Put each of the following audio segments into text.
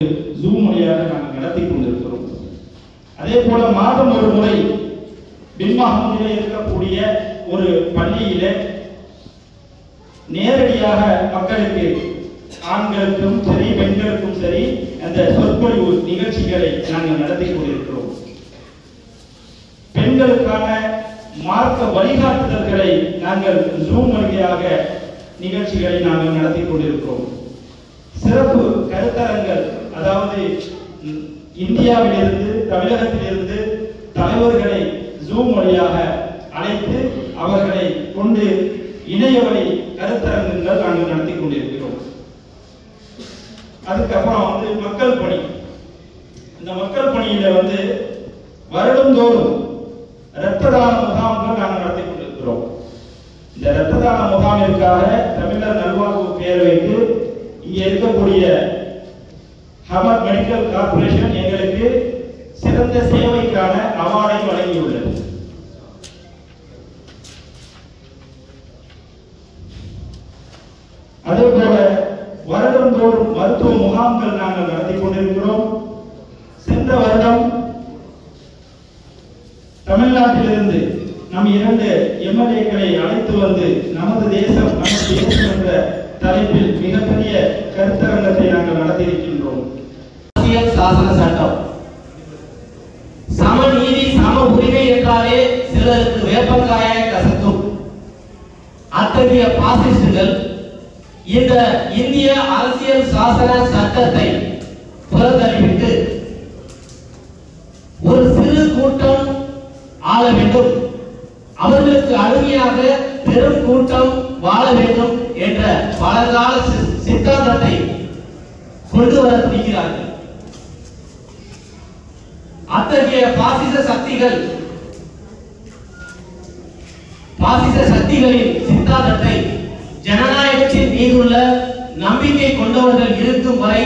Zoom வழியாக நாங்கள் நடத்தி கொண்டிருக்கிறோம். அதே போல மாதம் ஒரு முறை பின்மாகத்திலே இருக்கக்கூடிய ஒரு பள்ளியிலே நேரடியாக மக்களுக்கு ஆண்களுக்கும் சரி பெண்களுக்கும் சரி அந்த சொற்பொழிவு நிகழ்ச்சிகளை நாங்கள் நடத்தி கொண்டிருக்கிறோம். பெண்களுக்கான மார்க்க வழிகாட்டுதல்களை நாங்கள் ஜூம் வழியாக நிகழ்ச்சிகளை நாங்கள் நடத்தி கொண்டிருக்கிறோம். சிறப்பு கருத்தரங்கள், அதாவது இந்தியாவிலிருந்து தமிழகத்திலிருந்து தலைவர்களை ஜூம் வழியாக அழைத்து அவர்களை கொண்டு இணையவழி கருத்தரங்குகள் நாங்கள் நடத்தி கொண்டிருக்கிறோம். அதுக்கப்புறம் மக்கள் பணி. இந்த மக்கள் பணியில வருடந்தோறும் இரத்த தான முகாம்கள் நாங்கள் நடத்தி கொண்டிருக்கிறோம். இந்த இரத்த தான முகாமிற்காக தமிழர் நல்வாழ்வு பேரவைக்கு இங்கே இருக்கக்கூடிய ஹமத் மெடிக்கல் கார்பரேஷன் எங்களுக்கு சிறந்த சேவைக்கான அவார்டை வழங்கியுள்ளது. அதே போல வருடந்தோறும் மருத்துவ முகாம்கள் நாங்கள் நடத்தி கொண்டிருக்கிறோம். சென்ற வருடம் தமிழ்நாட்டிலிருந்து நம் 2 எம்எல்ஏக்களை அழைத்து வந்து நமது தேசம் என்ற தலைப்பில் மிகப்பெரிய கருத்தரங்கத்தை நாங்கள் நடத்தியிருக்கின்றோம். அரசியல் சாசன சட்டம், சமநீதி சம உரிமை என்றாலே சிலருக்கு வேப்பங்காயாய் கசக்கும். அத்தகைய பாசிஸ்டுகள் இந்த இந்திய அரசியல் சாசன சட்டத்தை புறந்தள்ளிவிட்டு ஒரு சிறு கூட்டம் ஆள வேண்டும், அவர்களுக்கு அடிமையாக பெரும் கூட்டம் வாழ வேண்டும் என்ற பழங்கால சித்தாந்தத்தை கொண்டு வர துணிகிறார்கள். அத்தகைய பாசிச சக்திகளின் சித்தாந்தத்தை ஜனநாயகத்தின் மீதுள்ள நம்பிக்கை கொண்டவர்கள் இருக்கும் வரை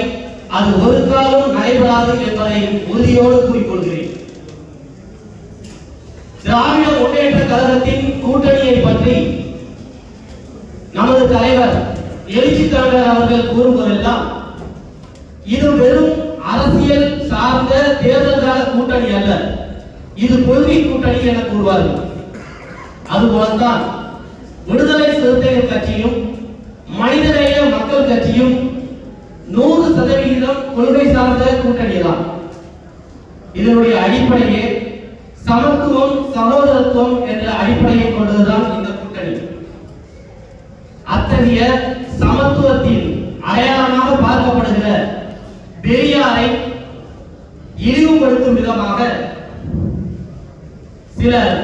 அது ஒரு காலம் நடைபெறாது என்பதை உறுதியோடு கூறிக்கொள்கிறேன். திராவிட முன்னேற்ற கழகத்தின் கூட்டணியை பற்றி நமது தலைவர் எழுச்சி தமிழர் அவர்கள் கூறும்போதெல்லாம் இது வெறும் அரசியல் சார்ந்த தேர்தல் கால கூட்டணி அல்ல, இது கொள்கை கூட்டணி என கூறுவார்கள். அதுபோலதான் விடுதலை சிறுத்தைகள் கட்சியும் மனிதநேய மக்கள் கட்சியும் 100% கொள்கை சார்ந்த கூட்டணி தான். இதனுடைய அடிப்படையே சமத்துவம் சகோதரத்துவம் என்ற அடிப்படையை கொண்டதுதான் இந்த கூட்டணி. அத்தகைய சமத்துவத்தின் அடையாளமாக பார்க்கப்படுகிற பெரியாரை இழிவுபடுத்தும் விதமாக சிலர்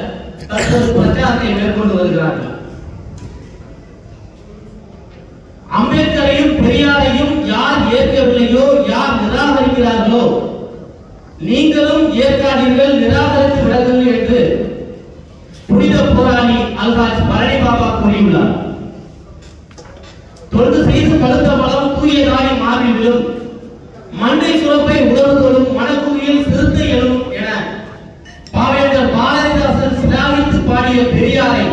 தற்போது பிரச்சாரத்தை மேற்கொண்டு வருகிறார்கள். அம்பேத்கரையும் பெரியாரையும் யார் ஏற்கவில்லையோ, யார் நிராகரிக்கிறார்களோ, நீங்களும் ஏற்காதீர்கள், நிராகரித்து விடுங்கள் என்று புனித போராளி அல்ஹாஜ் பழனி பாபா கூறியுள்ளார். தொண்டு செய்து கழுத்த பலம் தூயதாய் மாறி விடும், மண்டை சுரப்பை உணர்ந்தோடும் மனக்குவியில் சிறுத்தை எழும் என பாவேந்தர் பாரதிதாசன் சிலாவித்து பாடிய பெரியாரை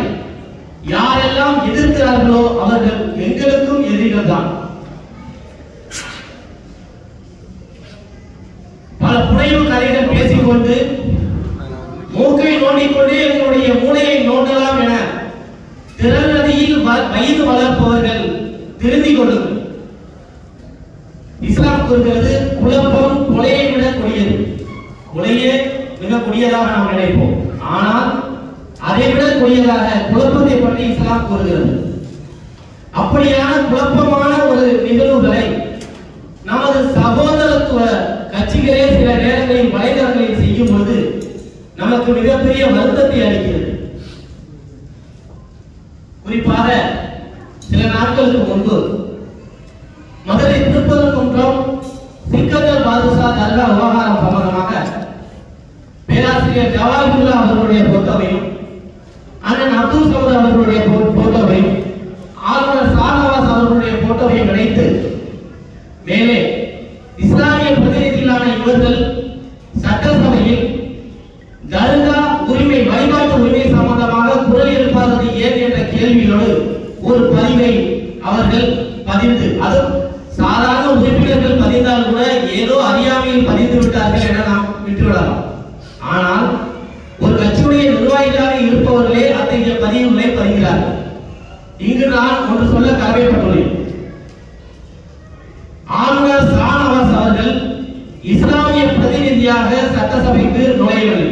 யாரெல்லாம் எதிர்க்கிறார்களோ அவர்கள் எங்களுக்கும் எதிரிகள் தான். பல புனைவு கதைகள் பேசிக்கொண்டு மூக்கை நோண்டிக்கொண்டே எங்களுடைய மூளையை நோண்டலாம் என திறன் நதியில் வயது வளர்ப்பவர்கள் திருந்திக் கொள்ளுங்கள். இஸ்லாம் கூறுகிறது குழப்பம் கொலையை விட கொடியது. கொலையே மிக கொடியதாக நாம் நினைப்போம், ஆனால் அதை விட கொடியதாக குழப்பத்தை பற்றி இஸ்லாம் கூறுகிறது. அப்படியான குழப்பமான ஒரு நிகழ்வுகளை நமது சகோதரத்துவ கட்சிகளே சில நேரங்களில் வலைதளங்களில் செய்யும் பொழுது நமக்கு மிகப்பெரிய வருத்தத்தை அளிக்கிறது. குறிப்பாக சில நாட்களுக்கு முன்பு மதுரை திருப்பரங்குன்றம் சிக்கந்தர் பாதுஷா தர்கா விவகாரம் சம்பந்தமாக பேராசிரியர் ஜவாஹிருல்லா அவர்களுடைய போட்டோவையும் அண்ணன் அப்துல் சமத் அவர்களுடைய போட்டோவையும் ஆளுநர் ஷானவாஸ் அவர்களுடைய போட்டோவையும் இணைத்து மேலே இஸ்லாமிய பிரதிநிதிகளான இவர்கள் சட்டசபையில் தர்கா உரிமை வழிபாட்டு உரிமை சம்பந்தமாக குரல் எழுப்பாதது ஏன் என்ற கேள்வியோடு ஒரு பதிவை அவர்கள் பதிந்து, அதுவும் சாதாரண உறுப்பினர்கள் பதிந்தால் கூட ஏதோ ஏதோ அறியாமையில் பதிந்து விட்டார்கள் என நாம் விட்டுவிடலாம். ஆனால் ஒரு கட்சியுடைய நிர்வாகிகளாக இருப்பவர்களே அத்தகைய பதிவுகளை பதிகிறார்கள். இங்கு நான் ஒன்று சொல்ல கடமைப்பட்டுள்ளேன். ஆளுநர் ஷானவாஸ் அவர்கள் இஸ்லாமிய பிரதிநிதியாக சட்டசபைக்கு நுழையவில்லை.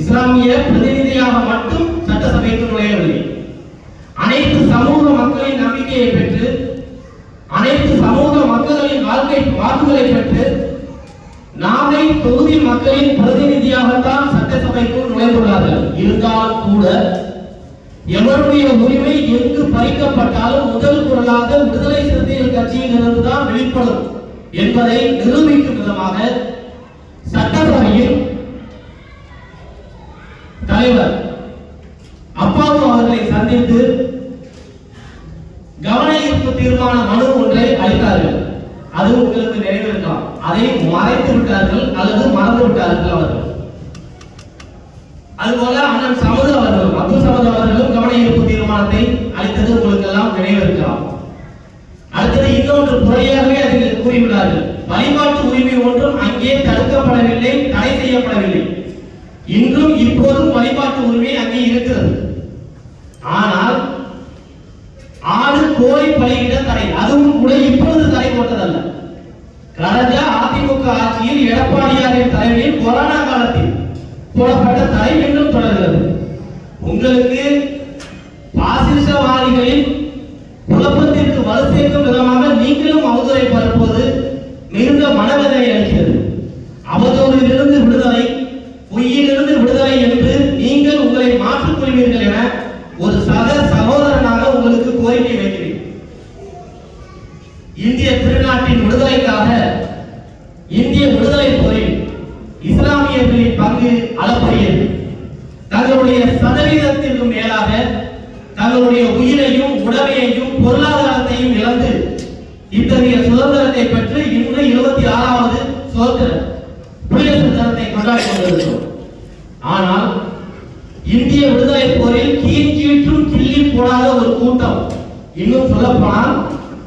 இஸ்லாமிய பிரதிநிதியாக மட்டும் சட்டசபைக்கு நுழையவில்லை. அனைத்து சமூக மக்களின் நம்பிக்கையை பெற்று, அனைத்து சமூக மக்களின் வாக்குகளை பெற்று நாளை தொகுதி மக்களின் பிரதிநிதியாகத்தான் சட்டசபைக்குள் நுழைந்துள்ளார்கள். இருந்தாலும் கூட எவருடைய உரிமை எங்கு பறிக்கப்பட்டாலும் முதல் குரலாக விடுதலை சிறுத்தைகள் கட்சியில் இருந்துதான் வெளிப்படும் என்பதை நிரூபிக்கும் விதமாக சட்டசபையில் தலைவர் அப்பாவு அவர்களை சந்தித்து கவன ஈர்ப்பு தீர்மான மனு ஒன்றை அளித்தார்கள். அது உங்களுக்கு நிறைவேறலாம். அதை மறைத்து விட்டார்கள் அல்லது மறந்து விட்டார்கள் அவர்கள். அதுபோல அண்ணன் சமது அவர்களும் அப்துல் சமது அவர்களும் கவன ஈர்ப்பு தீர்மானத்தை அளித்தது உங்களுக்கு எல்லாம் நினைவிருக்கலாம். அடுத்தது இன்னொன்று புறையாகவே அதில் கூறியுள்ளார்கள். வழிபாட்டு உரிமை ஒன்றும் அங்கே தடுக்கப்படவில்லை, தடை செய்யப்படவில்லை. இன்றும் இப்போதும் வழிபாட்டு உரிமை அங்கே இருக்கிறது. ஆனால் ஆடு கோழி பலியிட தடை, அதுவும் கூட இப்பொழுது தடை போட்டதல்ல. கடந்த அதிமுக ஆட்சியில் எடப்பாடியாரின் தலைமையில் கொரோனா காலத்தில் போடப்பட்ட தடை மீண்டும் தொடர்கிறது. உங்களுக்கு பாசிசவாதிகளின் குழப்பத்திற்கு வலு சேர்க்கும் விதமாக நீங்களும் அவதூறை பரப்புவது மிகுந்த மனவேதனை அளிக்கிறது. அவதூறிலிருந்து விடுதலை, பொய்யிலிருந்து விடுதலை என்று நீங்கள் உங்களை மாற்றிக் கொள்வீர்கள் என ஒரு சகோதரனாக உங்களுக்கு கோரிக்கை வைக்கிறேன். இந்திய திருநாட்டின் விடுதலைக்காக இந்திய விடுதலை போரில் இஸ்லாமியர்களின் பங்கு அளப்பரியது. தங்களுடைய சதவீதத்திற்கு மேலாக தங்களுடைய உயிரையும் உடமையையும் பொருளாதாரத்தையும் இழந்து இத்தகைய சுதந்திரத்தை பெற்று இன்று 26வது சுதந்திர குடியரசு தினத்தை கொண்டாடி கொண்டிருக்கிறோம். ஆனால் இந்திய விடுதலை போரில் கீழ்கீற்றும் கிள்ளி போடாத ஒரு கூட்டம், இன்னும் சொல்லப்போனால்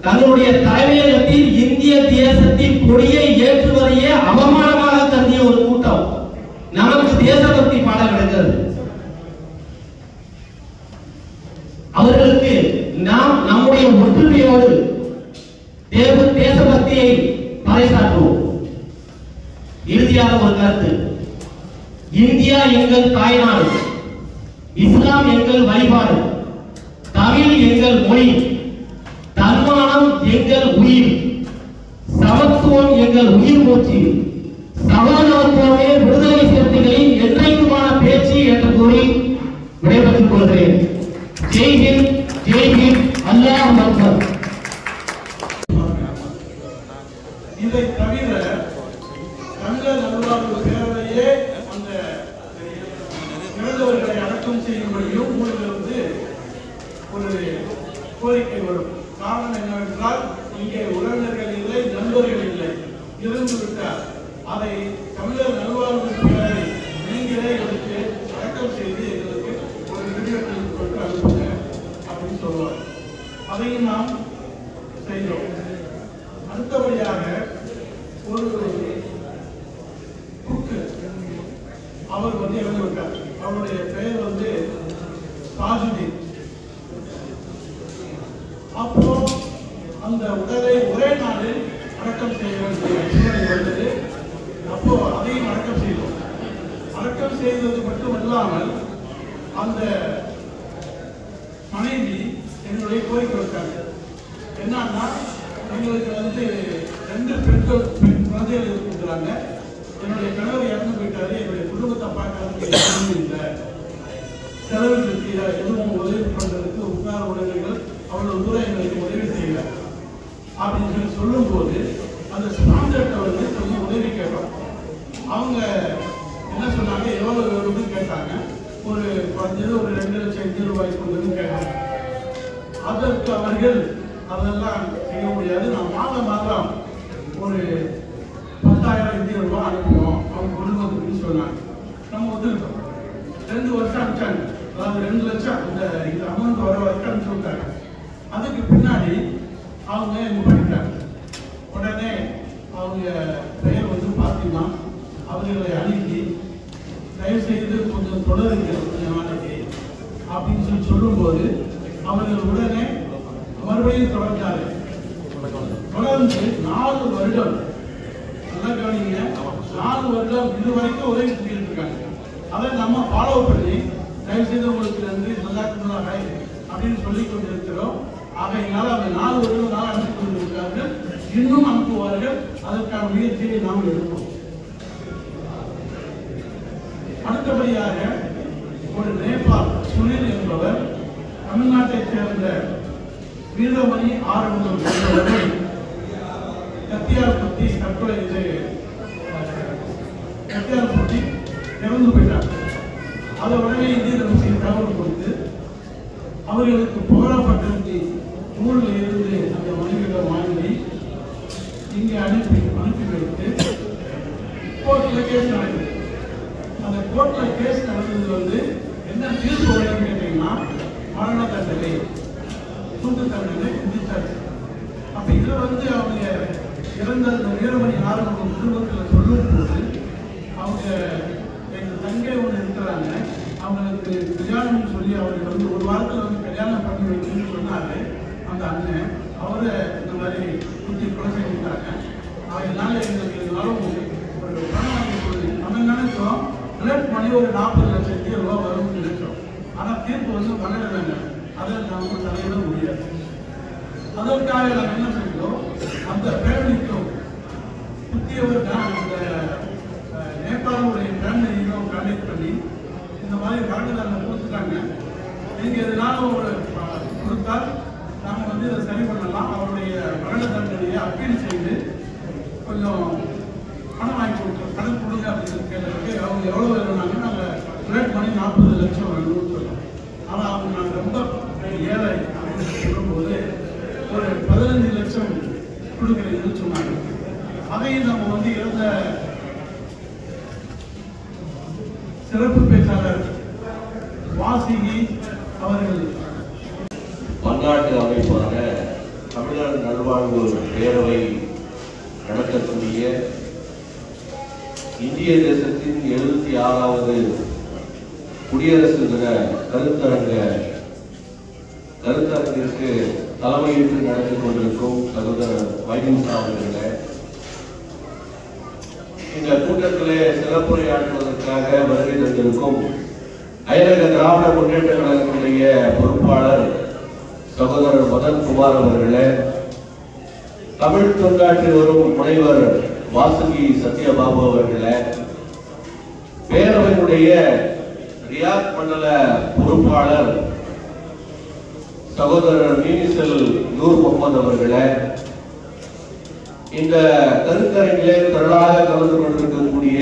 தங்களுடைய தலைமையகத்தில் இந்திய தேசத்தின் கொடியை ஏற்றுவதையே அவமானமாக கருதிய ஒரு கூட்டம் நமக்கு தேசபக்தி பாடம் எடுக்கிறது. அவர்களுக்கு நாம் நம்முடைய ஒற்றுமையோடு தேசபக்தியை பறைசாற்றுவோம். இறுதியாக ஒரு கருத்து. இந்தியா எங்கள் தாய்நாடு, இஸ்லாம் எங்கள் வழிபாடு, தமிழ் எங்கள் மொழி, தன்மானம் எங்கள் உயிர், சமத்துவம் எங்கள் உயிர் மூச்சு, சகோதரத்துவமே விடுதலை சிறுத்தைகளின் என்றைக்குமான பேச்சு என்று கூறி விடைபெற்றுக் கொள்கிறேன். ஜெய் ஹிந்த், ஜெய் ஹிந்த், அல்லாஹ் அக்பர். இதை தவிர தமிழர் நல்வாழ்வு பேரவையே அந்த இறந்தவர்களை அடக்கம் செய்யும்படியும் ஊரிலிருந்து ஒரு கோரிக்கை வரும். காரணம் என்னவென்றால் இங்கே உறவினர்கள் இல்லை, நண்பர்கள் இல்லை, இருந்து விட்டார். அதை தமிழர் நல்வாழ்வு பேரவை நீங்களே எடுத்து அடக்கம் செய்து எங்களுக்கு ஒரு வீடியோக்கள் கொண்டு அனுப்புங்க அப்படின்னு சொல்லுவார். அதையும் நாம் செய்தோம். அடுத்தபடியாக ஒரு குக்கு அவர் இறந்து விட்டார். அவருடைய பெயர் சாஜுதீன். அப்போ அந்த உடலை ஒரே நாளில் அடக்கம் செய்ய வேண்டிய சூழ்நிலை வந்தது. அப்போ அதையும் அடக்கம் செய்தோம். அடக்கம் செய்தது மட்டுமல்லாமல் அந்த மனைவி என்னுடைய கோரிக்கை வைத்தாங்க. என்னன்னா, எங்களுக்கு 2 பெண் குழந்தைகள் இருக்கிறாங்க. என்னுடைய கணவர் இறந்து போயிட்டாரு. என்னுடைய குடும்பத்தை பார்க்கறதுக்கு இல்லை, செலவுக்கு எதுவும் உதவி பண்றதுக்கு உட்கார உடல்கள் அவ்வளவு தூரம் எங்களுக்கு உதவி செய்யல அப்படின்னு சொல்லி சொல்லும் போது அந்த ஸ்பான்சர்ட்ட கொஞ்சம் உதவி கேட்டோம். அவங்க என்ன சொன்னாங்க, எவ்வளவு வரும்னு கேட்டாங்க. ஒரு 2 லட்சம் ரூபாய் கொண்டு கேட்டாங்க. அதற்கு அவர்கள் அதெல்லாம் செய்ய முடியாது, நான் மாதம் ஒரு 10,000 இந்திய ரூபாய் அனுப்புவோம் அவங்க குடும்பத்துக்கு சொன்னாங்க. நம்ம ஒத்துக்கிட்டோம். 2 வருஷம் அனுப்பிச்சாங்க. அதாவது 2 லட்சம் இந்த அமௌண்ட் வர வரைக்கும் அனுப்பிச்சு விட்டாங்க. அதுக்கு பின்னாடி அவங்க பண்ணிட்டாங்க. உடனே அவங்க அவங்க பெயர் வந்து பாத்திமா, அவர்களை அணுகி தயவு செய்து கொஞ்சம் தொடருங்கள் கொஞ்ச நாளைக்கு அப்படின்னு சொல்லும்போது அவர்கள் உடனே மறுபடியும் தொடர்ந்தார்கள். தொடர்ந்து 4 வருடம், நல்லா கவனிங்க, 4 வருடம் இதுவரைக்கும் உதவி செஞ்சுட்டு இருக்காங்க. அதை நம்ம ஃபாலோ பண்ணி தயவு செய்து உங்களுக்கு நன்றி நல்லாக்குறதாக அப்படின்னு சொல்லி கொண்டிருக்கிறோம். ஆகையினால அவங்க 4 வருடம் அனுப்பி கொண்டிருக்கிறார்கள், இன்னும் அனுப்புவார்கள். அதற்கான முயற்சியை நாம் எடுப்போம். அடுத்தபடியாக ஒரு நேபாள் சுனில் என்பவர் தமிழ்நாட்டைச் சேர்ந்த வீரமணி ஆறுமுகம் என்பவர்கள் கத்தியார்பட்டி தற்கொலை கத்தியார்பட்டி இறந்து போயிட்டார். அதை உடனே இந்திய அரசு தகவல் கொடுத்து அவர்களுக்கு புகழப்பட்டிருந்தி ஊரில் இருந்து அந்த மனைவிகளை வாங்கி இங்கே அனுப்பி வைத்து கோர்ட்டில் கேஸ் நடக்குது. அந்த கோர்ட்டில் கேஸ் நடந்தது வந்து என்ன தீர்ப்பு வரைக்கும் கேட்டீங்கன்னா மரண தண்டனை, தூக்கு தண்டனை விதித்தாச்சு. அப்ப இதுல வந்து அவங்க இறந்த அந்த வீரமணி ஆறுமுகம் குடும்பத்தில் சொல்லும் போது அவங்க எங்க தங்கை ஒன்று இருக்கிறாங்க, அவங்களுக்கு கல்யாணம் சொல்லி அவர்கள் வந்து ஒரு வாரத்தில் வந்து கல்யாணம் பண்ணி வைக்கணும்னு சொன்னாரு. அந்த அண்ணன் அவரை இந்த மாதிரி குத்தி கொலை செஞ்சுட்டாங்க. அதனால எங்களுக்கு இதனாலும் ஒரு பணம் வாங்கி கொடுங்க. நம்ம நினைச்சோம் பிளட் மணி ஒரு 40 லட்சம் ரூபா வரும்னு நினைச்சோம். ஆனால் தீர்ப்பு வந்து 12 அதை நம்ம தலையிட முடியாது. அதற்காக நம்ம என்ன செஞ்சோம், அந்த ஃபேமிலிக்கும் புத்தியவர் தான் அந்த நேபாளுடைய ஃபேமிலியும் கான்டாக்ட் பண்ணி இந்த மாதிரி வழக்குதாரனை கொடுத்துட்டாங்க. நீங்கள் இதனால ஒரு கொடுத்தால் நாங்கள் வந்து இதை சரி பண்ணலாம், அவருடைய மரண தண்டனையை அப்பீல் செய்து கொஞ்சம் பணம் வாங்கி கொடுத்தோம், கடன் கொடுங்க அப்படின்னு கேட்டதுக்கு அவங்க எவ்வளோ வேணும்னாங்க, நாங்கள் பிளட் மணி 40 லட்சம் வேணும்னு சொன்னோம். ஆனால் அவங்க நாங்கள் ரொம்ப ஏழை அப்படின்னு சொல்லும்போது ஒரு 15 லட்சம் கொடுக்குறீங்கன்னு சொன்னாங்க. அதையும் நம்ம வந்து இருந்த சிறப்பு பேச்சாளர் வாசிகி அவர்கள் பன்னாட்டு அமைப்பான தமிழர் நல்வாழ்வு பேரவை நடத்தக்கூடிய இந்திய தேசத்தின் 76வது குடியரசு தின கருத்தரங்கிற்கு தலைமையேற்று நடத்தி கொண்டிருக்கும் சகோதரர் வைகுண்டா அவர்களே, இந்த கூட்டத்திலே சிறப்புரையாற்றுவதற்காக வருகை தந்திருக்கும் அயலக திராவிட முன்னேற்ற கழகத்தினுடைய பொறுப்பாளர் சகோதரர் மதன்குமார் அவர்களே, தமிழ் தொண்டாற்றி வரும் முனைவர் வாசுகி சத்யபாபு அவர்களே, பேரவையினுடைய ரியாத் மண்டல பொறுப்பாளர் சகோதரர் மீனிசல் நூர் முகமது அவர்களே, இந்த கருத்தரங்கிலே திரளாக கலந்து கொண்டிருக்கக்கூடிய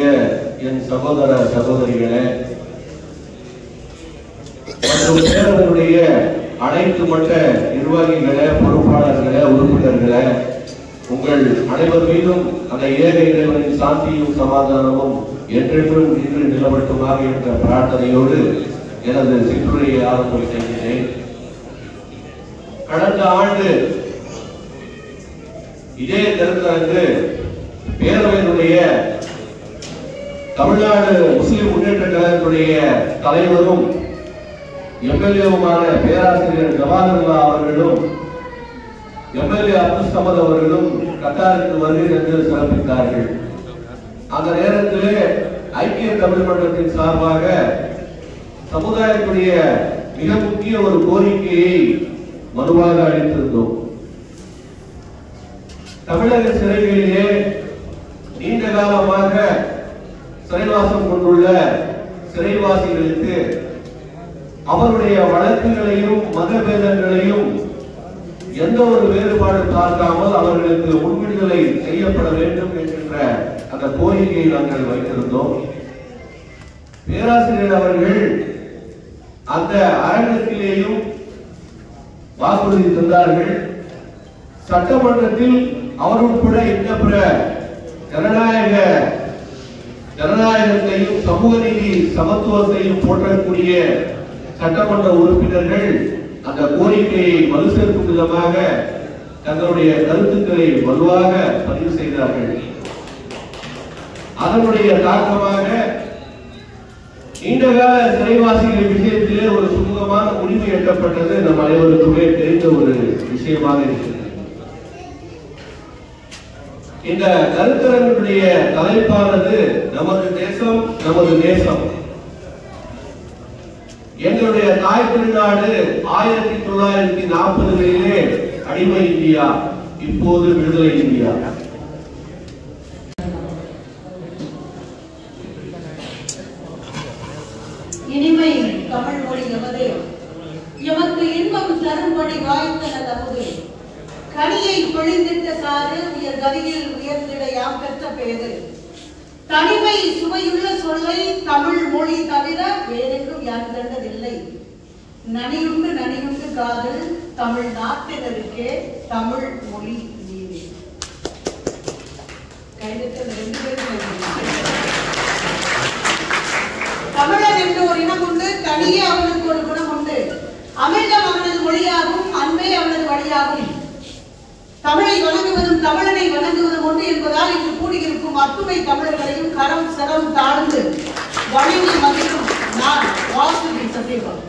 என் சகோதர சகோதரிகளே மற்றும் பேரவையினுடைய அனைத்து மட்ட நிர்வாகிகளே, பொறுப்பாளர்களே, உறுப்பினர்களே, உங்கள் அனைவர் மீதும் அந்த ஏக இறைவனின் சாந்தியும் சமாதானமும் என்றென்றும் இன்று நிலவட்டுமாக என்ற பிரார்த்தனையோடு எனது சிற்றுரையை ஆரம்பம் செய்கிறேன். கடந்த ஆண்டு இதே கருத்தரங்கு பேரவையினுடைய தமிழ்நாடு முஸ்லிம் முன்னேற்ற கழகத்தினுடைய தலைவரும் எம்எல்ஏவுமான பேராசிரியர் ஜவாஹர்லா அவர்களும் எம்எல்ஏ அப்துல் சமத் அவர்களும் கத்தாருக்கு வருகை தந்து சிறப்பித்தார்கள். அந்த நேரத்திலே ஐக்கிய தமிழ் மன்றத்தின் சார்பாக சமுதாயத்துடைய மிக முக்கிய ஒரு கோரிக்கையை மனுவாக அளித்திருந்தோம். தமிழக சிறைகளிலே நீண்ட காலமாக சிறைவாசம் கொண்டுள்ள சிறைவாசிகளுக்கு அவருடைய வழக்குகளையும் மதபேதங்களையும் எந்த ஒரு வேறுபாடு பார்க்காமல் அவர்களுக்கு முன்விடுதலை செய்யப்பட வேண்டும் என்கின்ற அந்த கோரிக்கையை நாங்கள் வைத்திருந்தோம். பேராசிரியர் அவர்கள் அந்த அரங்கத்திலேயும் வாக்குறுதி தந்தார்கள். சட்டமன்றத்தில் அவர் உட்பட இந்த பிற ஜனநாயகத்தையும் சமூக நீதி சமத்துவத்தையும் போற்றக்கூடிய சட்டமன்ற உறுப்பினர்கள் அந்த கோரிக்கையை மறு சேர்க்கும் விதமாக தங்களுடைய கருத்துக்களை வலுவாக பதிவு செய்தார்கள். அதனுடைய தாக்கமாக நீண்டகால சிறைவாசிகள் விஷயத்திலே ஒரு சுமூகமான முடிவு எட்டப்பட்டது நம் அனைவருக்குமே தெரிந்த ஒரு விஷயமாக இருக்கிறது. இந்த கருத்தரங்களுடைய தலைப்பானது நமது தேசம் நமது தேசம். எங்களுடைய தாய் திருநாடு 1940களிலே அடிமை இந்தியா, இப்போது விடுதலை இந்தியா. இனிமை தமிழ் மொழி எமது, எமக்கு இன்பம் தரும்படி வாய்த்தன தமது. கனியை பொழிந்திட்ட சாறு உயர் கதியில் உயர்ந்திட யாம் பெற்ற பேரு. தனிமை சுவையுள்ள சொல்லை தமிழ் மொழி தவிர வேறெங்கும் யார் கண்டதில்லை. நனியுண்டு நனியுண்டு காதல் தமிழ் நாட்டினருக்கே தமிழ் மொழி நீதி. கைதட்ட 2 பேரும் தமிழன் என்று ஒரு இனம் உண்டு, தனியே அவனுக்கு ஒரு குணம் உண்டு. அமிழ்தம் அவனது மொழியாகும், அன்பே அவனது வழியாகும். தமிழை வணங்குவதும் தமிழனை வணங்குவதும் ஒன்று என்பதால் இங்கு கூடியிருக்கும் அத்துணை தமிழர்களையும் கரம் சரம் தாழ்ந்து வணங்கி மதிக்கும் நான் வாசுகி சத்தியபாபு.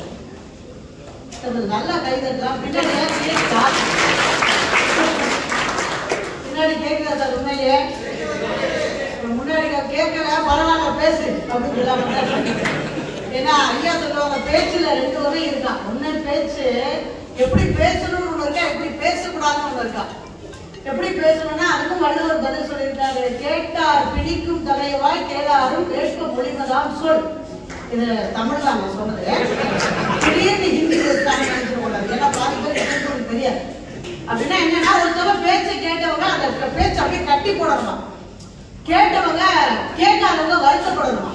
நல்லா கைதட்டலாம். பின்னாடி கேட்கிறா சார்? உண்மையே முன்னாடி கேட்கல, பரவாயில்ல பேசு அப்படின்னு சொல்லாம. ஏன்னா ஐயா சொல்லுவாங்க, பேச்சுல 2 வகை இருக்கா. ஒண்ணு பேச்சு எப்படி பேசணும்னு ஒண்ணு இருக்கா, எப்படி பேசக்கூடாதுன்னு ஒண்ணு இருக்கா. எப்படி பேசணும்னா அதுக்கும் வள்ளுவர் பதில் சொல்லியிருக்காரு. கேட்டார் பிடிக்கும் தலைவாய் கேளாரும் கேட்க மொழிமதான் சொல். இது தமிழ் தான் நான் சொன்னது. திடீர்னு ஹிந்தி பேசுறாங்க நினைச்சுக்கூடாது. ஏன்னா பாதி பேருக்கு தெரியாது. அப்படின்னா என்னன்னா, ஒருத்தவங்க பேச்சை கேட்டவங்க அந்த பேச்சு அப்படியே கட்டி போடணுமா, கேட்டவங்க கேட்காதவங்க வருத்தப்படணுமா.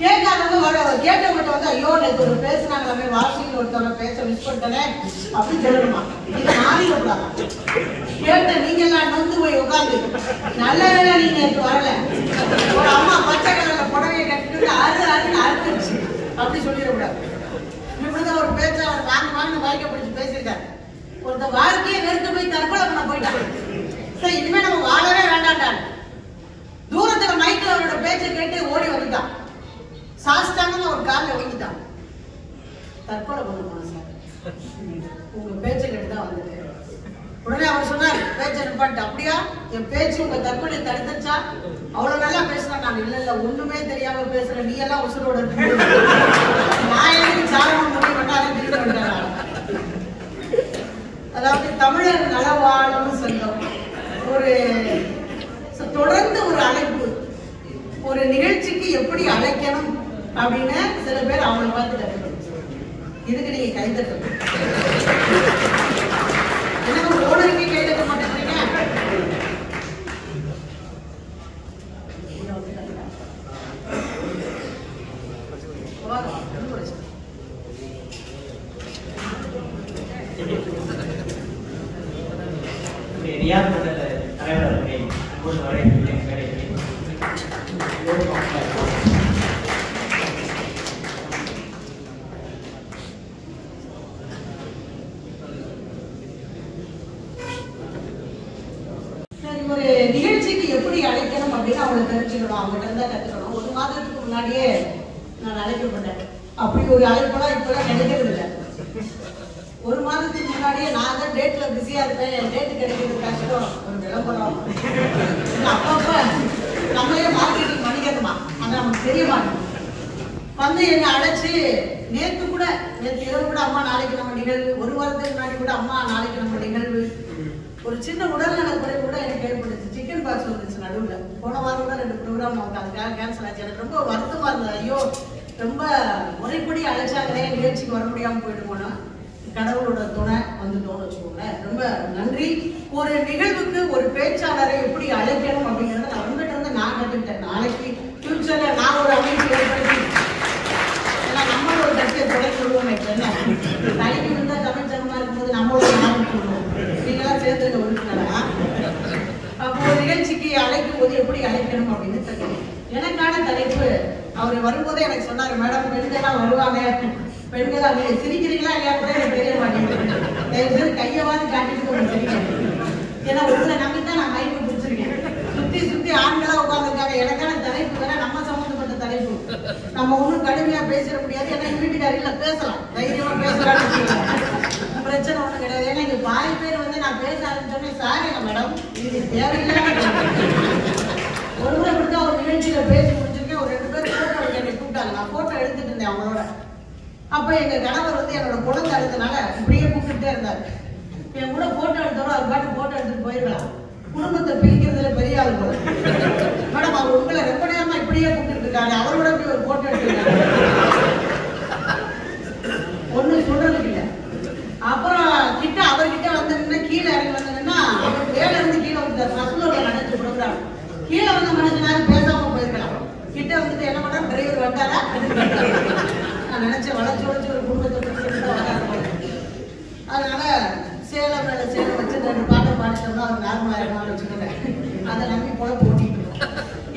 கேட்டவங்க வந்து ஐயோ நேற்று ஒரு பேசினாங்களே வாசிகள் ஒருத்தவங்க பேச மிஸ் பண்ணிட்டனே அப்படின்னு சொல்லணுமா. இது மாறிடக்கூடாது. கேட்ட நீங்க எல்லாம் நொந்து போய் உட்காந்து நல்ல வேலை நீங்க நேற்று வரல, ஒரு அம்மா பச்சை கலர்ல புடவையை கட்டிட்டு அறுன்னு அறுத்துச்சு அப்படி சொல்லிடக்கூடாது. இப்படிதான் ஒரு பேச்ச அவர் வாங்க வாழ்க்கை பிடிச்சி பேசியிருக்காரு. ஒருத்த வாழ்க்கையை வெறுத்து போய் தற்கொலை பண்ண போயிட்டாங்க. சரி இனிமே நம்ம வாழவே வேண்டாண்டான். தூரத்துல மைக்கில் அவரோட பேச்சை கேட்டு ஓடி வந்துட்டான். சாஸ்தாங்கன்னு ஒரு காலில் விழுந்துட்டான். தற்கொலை பண்ண போன சார், உங்க பேச்சை கேட்டுதான் வந்துட்டு. உடனே அவர் சொன்னார், பேச்சை நிப்பாட்டு. அப்படியா, என் பேச்சு உங்க தற்கொலை தடுத்துச்சா? அவ்வளவு நல்லா பேசுறேன். நான் இல்ல ஒண்ணுமே தெரியாம பேசுறேன், நீ எல்லாம் உசுரோட நான் எனக்கு சாரணம் முடிவு பண்ணாலும் திரும்ப வந்தாங்க. அதாவது தமிழர் நலவாழ்வு சங்கம் ஒரு தொடர்ந்து ஒரு அழைப்பு, ஒரு நிகழ்ச்சிக்கு எப்படி அழைக்கணும் அப்படின்னு சில பேர் அவங்களை பார்த்து கற்றுக்கணும். இதுக்கு நீங்க கைதட்டணும். என்ன ஓனருக்கு கைதட்ட மாட்டேங்கிறீங்க? ஒரு நிகழ்ச்சிக்கு எப்படி அழைக்கணும் அப்படின்னு அவங்களை தெரிஞ்சுக்கணும், அவங்ககிட்ட இருந்தா கத்துக்கணும். 1 மாதத்துக்கு முன்னாடியே நான் அழைக்கப்பட்டேன். அப்படி ஒரு அழைப்பெல்லாம் இப்பெல்லாம் கிடைக்கிறது இல்லை. 1 மாதத்துக்கு முன்னாடியே நான் தான் டேட்ல பிஸியா இருப்பேன், என் டேட்டு கிடைக்கிறது கஷ்டம். ஒரு விளம்பரம் அப்பப்ப நம்மளே மார்க்கெட்டிங் பண்ணிக்கணுமா, அது நமக்கு தெரிய மாட்டோம். வந்து என்னை அழைச்சு நேற்று இரவு கூட அம்மா நாளைக்கு நம்ம நிகழ்வு, 1 வாரத்துக்கு முன்னாடி கூட அம்மா நாளைக்கு நம்ம நிகழ்வு. ஒரு சின்ன உடல்நல குறை கூட எனக்கு ஏற்படுச்சு. சிக்கன் பாக்ஸ் வந்துச்சு நடுவில். போன வாரம் கூட 2 ப்ரோக்ராம் அதுக்காக கேன்சல் ஆச்சு. எனக்கு ரொம்ப வருத்தமா இருந்தது. ஐயோ ரொம்ப முறைப்படி அழைச்சாங்களே, நிகழ்ச்சிக்கு வர முடியாம போயிட்டு போனா. கடவுளோட துணை வந்துட்டோம்னு வச்சுக்கோங்களேன். ரொம்ப நன்றி. ஒரு நிகழ்வுக்கு ஒரு பேச்சாளரை எப்படி அழைக்கணும் அப்படிங்கிறத நான் உங்ககிட்ட இருந்து நான் கற்றுக்கிட்டேன். நாளைக்கு ஃபியூச்சர்ல நான் ஒரு அமைப்பு ஏற்படுத்தி, ஏன்னா நம்மளோட ஒரு கட்சியை தொடர்ந்து சொல்லுவோம். என்ன தலைக்கு இருந்தா தமிழ் சங்கமா இருக்கும்போது நம்மளோட நாடு சொல்லுவோம். நீங்களாம் சேர்ந்து ஒழுங்கினா அப்போ ஒரு நிகழ்ச்சிக்கு அழைக்கும் போது எப்படி அழைக்கணும் அப்படின்னு தெரியும். எனக்கான தலைப்பு அவர் வரும்போதே எனக்கு சொன்னாரு, மேடம் பெண்கள்லாம் வருவாங்க, பெண்கள் சிரிக்கிறீங்களா இல்லையா கூட எனக்கு தெரிய மாட்டேங்குது, தயவுசெய்து கையவாது காட்டிட்டு ஒரு சிரிக்கிறேன். ஏன்னா உங்களை நம்பித்தான் நான் மைக்கு பிடிச்சிருக்கேன். சுத்தி ஆண்களா உட்காந்துருக்காங்க. எனக்கான தலைப்பு நம்ம ஒன்றும் கடுமையா பேசிட முடியாது. ஏன்னா எங்க வீட்டுக்காரில பேசலாம், தைரியமா பேசலாம்னு பிரச்சனை ஒன்றும் கிடையாது. ஏன்னா இங்க பாதி பேர் வந்து நான் பேச ஆரம்பிச்சோன்னே சாரிங்க மேடம் இது தேவையில்லாம ஒரு முறை இப்படிதான் ஒரு நிகழ்ச்சியில பேசி முடிச்சிருக்கேன். ஒரு 2 பேர் போட்டோ எடுக்க என்னை கூப்பிட்டாங்க. நான் போட்டோ எடுத்துட்டு இருந்தேன் அவங்களோட. அப்ப எங்க கணவர் வந்து என்னோட குழந்தை அடுத்தனால இப்படியே கூப்பிட்டுட்டே இருந்தாரு. என் கூட போட்டோ எடுத்தோட அவர் பாட்டு போட்டோ எடுத்துட்டு போயிருக்கலாம். குடும்பத்தை பிரிக்கிறதுல பெரிய ஆள் போல. மேடம் அவர் உங்களை ரொம்ப நேரமா இப்படியே கூப்பிட்டு இருக்காங்க, அவரோட போய் ஒரு போட்டோ எடுத்துருக்காங்க. ஒண்ணும் சொல்றதுக்கு இல்லை. அப்புறம் கிட்ட அவர்கிட்ட வந்து கீழே இறங்கி வந்ததுன்னா அவர் வேலை இருந்து கீழே வந்துட்டார். மசூலோட நினைச்சு கொடுக்குறாங்க. கீழே வந்த மனுஷனாலும் பேசாம போயிருக்கலாம். கிட்ட வந்துட்டு என்ன பண்ணா டிரைவர் வந்தாரா நான் நினைச்சேன் வளைச்சு வளைச்சு ஒரு குடும்பத்தை. அதனால சேலம் மேல சேலம் வச்சு 2 பாட்டை பாடிட்டோம்னா அவர் நார்மலா இருக்கான்னு வச்சுக்கிறேன். அதை நம்பி போல போட்டிட்டு.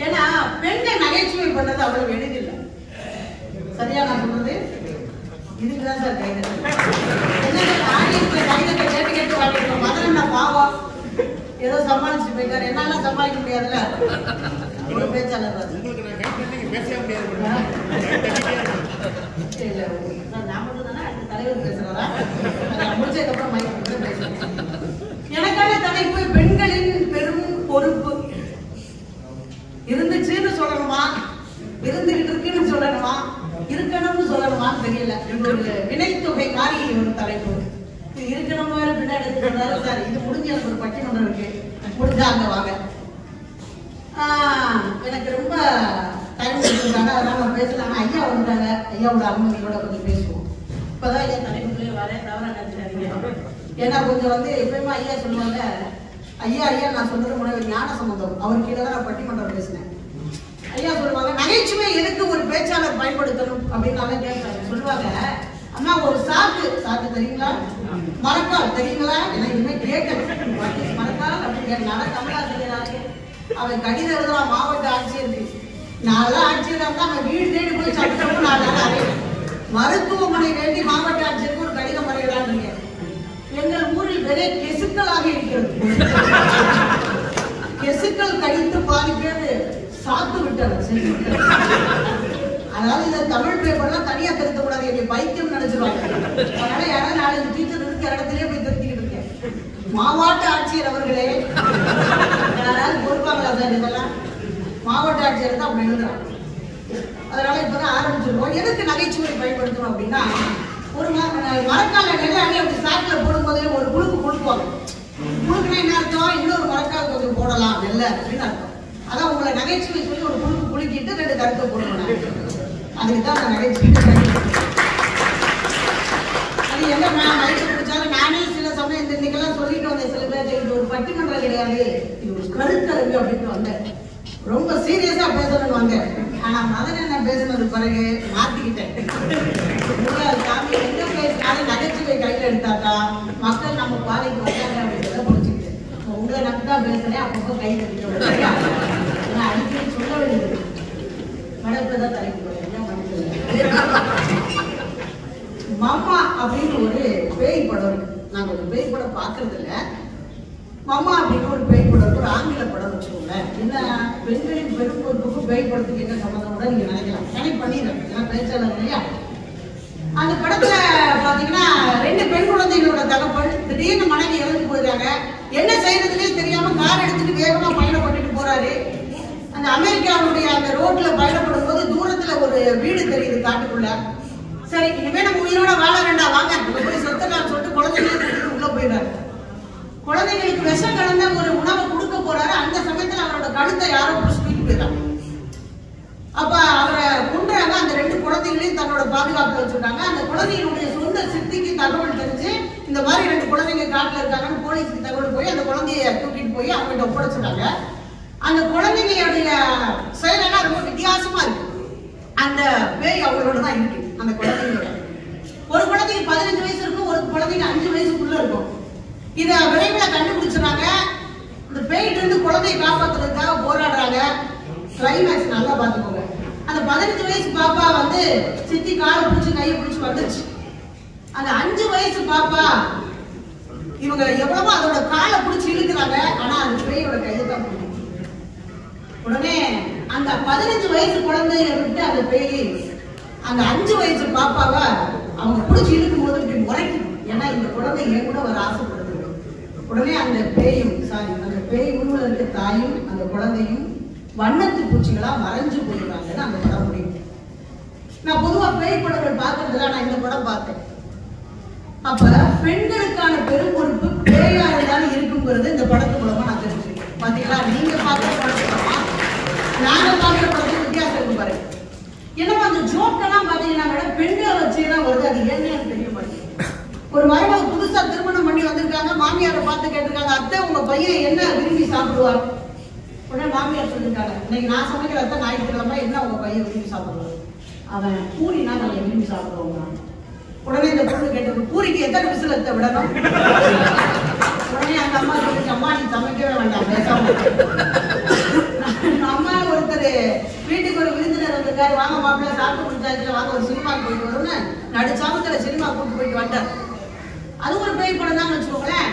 ஏன்னா பெண்கள் நகைச்சுவை பண்றது அவ்வளவு எளிதில்லை. சரியா நான் சொல்றது? இதுக்குதான் சார் கைது. ஆடியன்ஸ்ல கைதத்தை கேட்டு கேட்டு வாங்கிட்டோம். மதுரை பாவம் ஏதோ சமாளிச்சு போயிட்டாரு. என்னால சமாளிக்க முடியாதுல்ல ஒரு பேச்சாளர். தலைவர் பேசுறாரா? முடிச்சதுக்கப்புறம் மைக் பேசுறேன். எனக்கான தலைப்பு பெண்களின் பெரும் பொறுப்பு. இருந்துச்சுன்னு சொல்லணுமா, இருந்துகிட்டு இருக்குன்னு சொல்லணுமா, இருக்கணும்னு சொல்லணுமான்னு தெரியல. இது ஒரு வினைத்தொகை மாதிரி ஒரு தலைப்பு. இது இருக்கணும் வேற பின்னாடி சொல்றாரு. சார் இது முடிஞ்ச எனக்கு ஒரு பட்டிமன்றம் இருக்கு, முடிஞ்சா அங்க வாங்க. எனக்கு ரொம்ப டைம் கொடுத்துருக்காங்க, அதனால நான் பேசலாம். ஐயா வந்துட்டாங்க, ஐயாவோட அனுமதியோட கொஞ்சம் பேசுவோம். இப்பதான் ஐயா தலைப்புக்குள்ளே வரேன், தவறா நினைச்சிடாதீங்க. ஏன்னா கொஞ்சம் வந்து எப்பயுமே ஐயா சொல்லுவாங்க, ஐயா ஐயா நான் சொல்றது முன்னாடி ஞான சம்பந்தம் அவர் கீழே தான் நான் பட்டிமன்றம் பேசினேன். ஐயா சொல்லுவாங்க நகைச்சுவை எதுக்கு ஒரு பேச்சாளர் பயன்படுத்தணும் அப்படின்னு கேட்பாங்க. சொல்லுவாங்க அம்மா ஒரு சாக்கு தெரியுங்களா, மரக்கால் தெரியுங்களா, ஏன்னா இனிமே கேட்கணும் மரக்கால் அப்படின்னு கேட்கலாம். தமிழாசிரியராக அவன் கடிதம் எழுதுறான் மாவட்ட ஆட்சியருக்கு. நான்லாம் ஆட்சியராக இருந்தா அவன் வீடு தேடி போய் சட்டமும் நான் மருத்துவமனை வேண்டி மாவட்ட ஆட்சியருக்கு ஒரு கடிதம் வரைகிறான். எங்கள் ஊரில் பெரிய கெசுக்களாக இருக்கிறது. கெசுக்கள் கடித்து பாதி பேர் சாத்து விட்டனர். அதாவது இந்த தமிழ் பேப்பர்லாம் தனியா திருத்த கூடாது, என்னை பைத்தியம் நினைச்சிருவாங்க. அதனால யாராவது 4 டீச்சர் இருக்கிற இடத்துலயே போய் திருத்திக்கிட்டு இருக்கேன். மாவட்ட ஆட்சியர் அவர்களே யாராவது பொறுப்பாங்களா சார்? இதெல்லாம் மாவட்ட ஆட்சியர் தான் அப்படி எழுதுறாங்க. அதனால இப்பதான் ஆரம்பிச்சிருக்கோம். எதுக்கு நகைச்சுவை பயன்படுத்தணும் அப்படின்னா, ஒரு மரக்கால நெல்லாணி அப்படி சாக்கில் போடும் போதே ஒரு குழுக்கு குழுக்குவாங்க. குழுக்குனா என்ன அர்த்தம்? இன்னொரு மரக்கால் கொஞ்சம் போடலாம் நெல்ல அப்படின்னு அர்த்தம். அதான் உங்களை நகைச்சுவை சொல்லி ஒரு குழுக்கு குலுக்கிட்டு 2 கருத்தை போடுவேன். அதுக்குதான் நான் நகைச்சுவை. அது என்ன மைக்க பிடிச்சாலும் நானே சில சமயம் இன்னைக்கெல்லாம் சொல்லிட்டு வந்தேன். சில பேர் இது ஒரு பட்டிமன்றம் கிடையாது, இது ஒரு கருத்தரங்கு அப்படின்னு வந்தேன். ரொம்ப சீரியஸா பேசணும்னு வந்தேன். ஆனா மதன் என்ன பேசுனது பிறகு மாத்திக்கிட்டேன். சாமி எங்க பேசினாலும் நகைச்சுவை கையில எடுத்தாக்கா மக்கள் நம்ம பாதைக்கு வந்தாங்க அப்படின்றத புரிஞ்சுக்கிட்டேன். உங்களை நம்பிதான் பேசுறேன், அப்பப்போ கை தட்டிட்டு அடிக்கடி சொல்ல வேண்டியது. மடப்புதான் தலைக்கு போறேன். மாமா அப்படின்னு ஒரு பேய் படம் இருக்கு. நான் ஒரு பேய் படம் பாக்குறது இல்ல. மாமா அப்படின்னு ஒரு பேய் படம், ஒரு ஆங்கில படம் வச்சுக்கோங்க. என்ன பெண்களின் பெரும் பொறுப்புக்கும் பேய் படத்துக்கு என்ன சம்மந்தம் கூட நீங்க நினைக்கலாம். கனெக்ட் பண்ணிடுறேன், ஏன்னா பேச்சாளர் இல்லையா. அந்த படத்துல பாத்தீங்கன்னா 2 பெண் குழந்தைகளோட தகப்பன் திடீர்னு மனைவி இறந்து போயிடுறாங்க. என்ன செய்யறதுன்னே தெரியாம கார் எடுத்துட்டு வேகமா பயணப்பட்டுட்டு போறாரு. அந்த அமெரிக்காவுடைய அந்த ரோட்ல பயணப்படும் போது தூரத்துல ஒரு வீடு தெரியுது காட்டுக்குள்ள. சரி இனிமே நம்ம உயிரோட வாழ வேண்டாம், வாங்க போய் செத்துலாம் சொல்லிட்டு குழந்தைகளை உள்ள போயிடுறாரு. குழந்தைகளுக்கு விஷம் கலந்த ஒரு உணவை கொடுக்க போறாரு. அந்த சமயத்துல அவரோட கழுத்தை யாரோ புடிச்சுட்டு போயிடறாங்க. அப்ப அவரை கொன்றாங்க. அந்த 2 குழந்தைகளையும் தன்னோட பாதுகாப்புல வச்சுட்டாங்க. அந்த குழந்தைகளுடைய சொந்த சித்திக்கு தகவல் தெரிஞ்சு இந்த மாதிரி 2 குழந்தைங்க காட்டுல இருக்காங்கன்னு போலீஸுக்கு தகவல் போய் அந்த குழந்தைய தூக்கிட்டு போய் அவங்கள்ட்ட ஒப்படைச்சிட்டாங்க. அந்த குழந்தைங்களுடைய செயலெல்லாம் ரொம்ப வித்தியாசமா இருக்கு. அந்த பேய் அவங்களோட தான் இருக்கு. அந்த குழந்தைங்களோட ஒரு குழந்தைக்கு 15 வயசு இருக்கும், ஒரு குழந்தைக்கு 5 வயசுக்குள்ள இருக்கும். இத விரைவில் கண்டுபிடிச்சாங்க. இந்த பேயிட்டு இருந்து குழந்தையை காப்பாத்துறதுக்காக போராடுறாங்க. கிளைமேக்ஸ் நல்லா பாத்துக்கோங்க. அந்த 15 வயசு பாப்பா வந்து சித்தி காலை பிடிச்சி கையை பிடிச்சி வந்துருச்சு. அந்த 5 வயசு பாப்பா இவங்க எவ்வளவோ அதோட காலை பிடிச்சி இழுக்கிறாங்க. ஆனா அந்த பேயோட கையை தான் பிடிக்கும். உடனே அந்த அந்த 15 வயசு குழந்தைய விட்டு அந்த பேய் அந்த 5 வயசு பாப்பாவை அவங்க பிடிச்சி இழுக்கும் போது இப்படி முறைக்கும். ஏன்னா இந்த குழந்தை என் கூட வர ஆசைப்படுது. உடனே அந்த பேயும் அந்த பேய் உருவ இருக்க தாயும் அந்த குழந்தையும் வண்ணத்து பூச்சிகளா மறைஞ்சு போயிடுறாங்கன்னு அந்த படம் முடியும். நான் பொதுவா பேய் படங்கள் பார்க்கறதுல நான் இந்த படம் பார்த்தேன். அப்ப பெண்களுக்கான பெரும் பொறுப்பு பேயா இருந்தாலும் இருக்குங்கிறது இந்த படத்து மூலமா நான் தெரிஞ்சுக்கிறேன். பாத்தீங்களா, நீங்க பார்க்குற படத்துமா நாங்க பார்க்குற படத்துக்கு வித்தியாசம் இருக்கு பாருங்க. ஏன்னா அந்த ஜோக்கெல்லாம் பாத்தீங்கன்னா பெண்களை வச்சுதான் வருது. அது என்னன்னு தெரிய மாட்டேங்குது. ஒரு மருமக புதுசா திருமணம் பண்ணி வந்திருக்காங்க. மாமியாரை பார்த்து கேட்டிருக்காங்க, அத்தை உங்க பையன் என்ன விரும்பி சாப்பிடுவார்? உடனே மாமியார் சொல்லிருக்காங்க, இன்னைக்கு நான் சமைக்கிற அத்தை ஞாயிற்றுக்கிழமை என்ன உங்க பையன் விரும்பி சாப்பிடுவார்? அவன் பூரினா நாங்க விரும்பி சாப்பிடுவோம். உடனே இந்த பொண்ணு கேட்டது, பூரிக்கு எத்தனை விசிலத்தை விடணும்? உடனே அந்த அம்மா சொல்லிச்சு, அம்மா நீ சமைக்கவே வேண்டாம் பேசாம. அம்மா ஒருத்தர் வீட்டுக்கு ஒரு விருந்தினர் வந்திருக்காரு, வாங்க மாப்பிள்ள சாப்பிட்டு முடிச்சாச்சு, வாங்க ஒரு சினிமாக்கு போயிட்டு வரும்னு நடுச்சாமத்துல சினிமா கூப்பிட்டு போயிட்டு வந்தார். அது ஒரு பேய் படம் தான் வச்சுக்கோங்களேன்.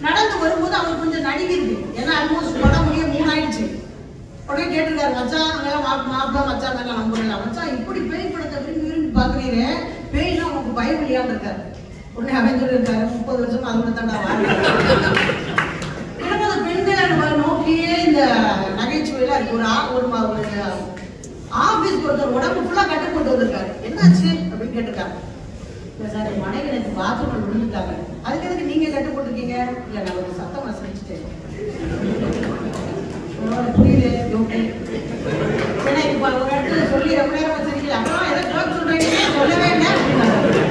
நடந்து வரும்போது அவருக்கு கொஞ்சம் நடுங்கிருக்கு. ஏன்னா ஆல்மோஸ்ட் படம் முடிய 3 ஆயிடுச்சு. உடனே கேட்டிருக்காரு, மச்சான் அங்கெல்லாம் மாப்பிள்ள மச்சான் தாங்க நம்புறேன். மச்சான் இப்படி பேய் படத்தை விரும்பி பாக்குறீங்க, பேய்னா உங்களுக்கு பயம் இல்லையான்னு இருக்காரு. உடனே அவன் சொல்லியிருக்காரு, 30 வருஷமா அது கூட தாண்டா வாழ்க்கை. பெண்களை நோக்கியே இந்த நகைச்சுவையில இருக்கு. ஒரு ஆபீஸ்க்கு ஒருத்தர் உடம்பு ஃபுல்லா கட்டு போட்டு வந்திருக்காரு. என்னாச்சு அப்படின்னு கேட்டிருக்காரு. சார் என் மனைவி எனக்கு பாத்ரூம்ல விழுந்துட்டாங்க. அதுக்கு எதுக்கு நீங்க கட்டு போட்டிருக்கீங்க? இல்ல நான் ஒரு சத்தமா சிரிச்சுட்டேன். புரியுது ஓகே. ஏன்னா இப்ப ஒரு இடத்துல சொல்லி ரொம்ப நேரம் சிரிக்கல. அப்புறம் எதை ஜோக் சொல்றீங்க சொல்லவே இல்லை அப்படின்னாரு.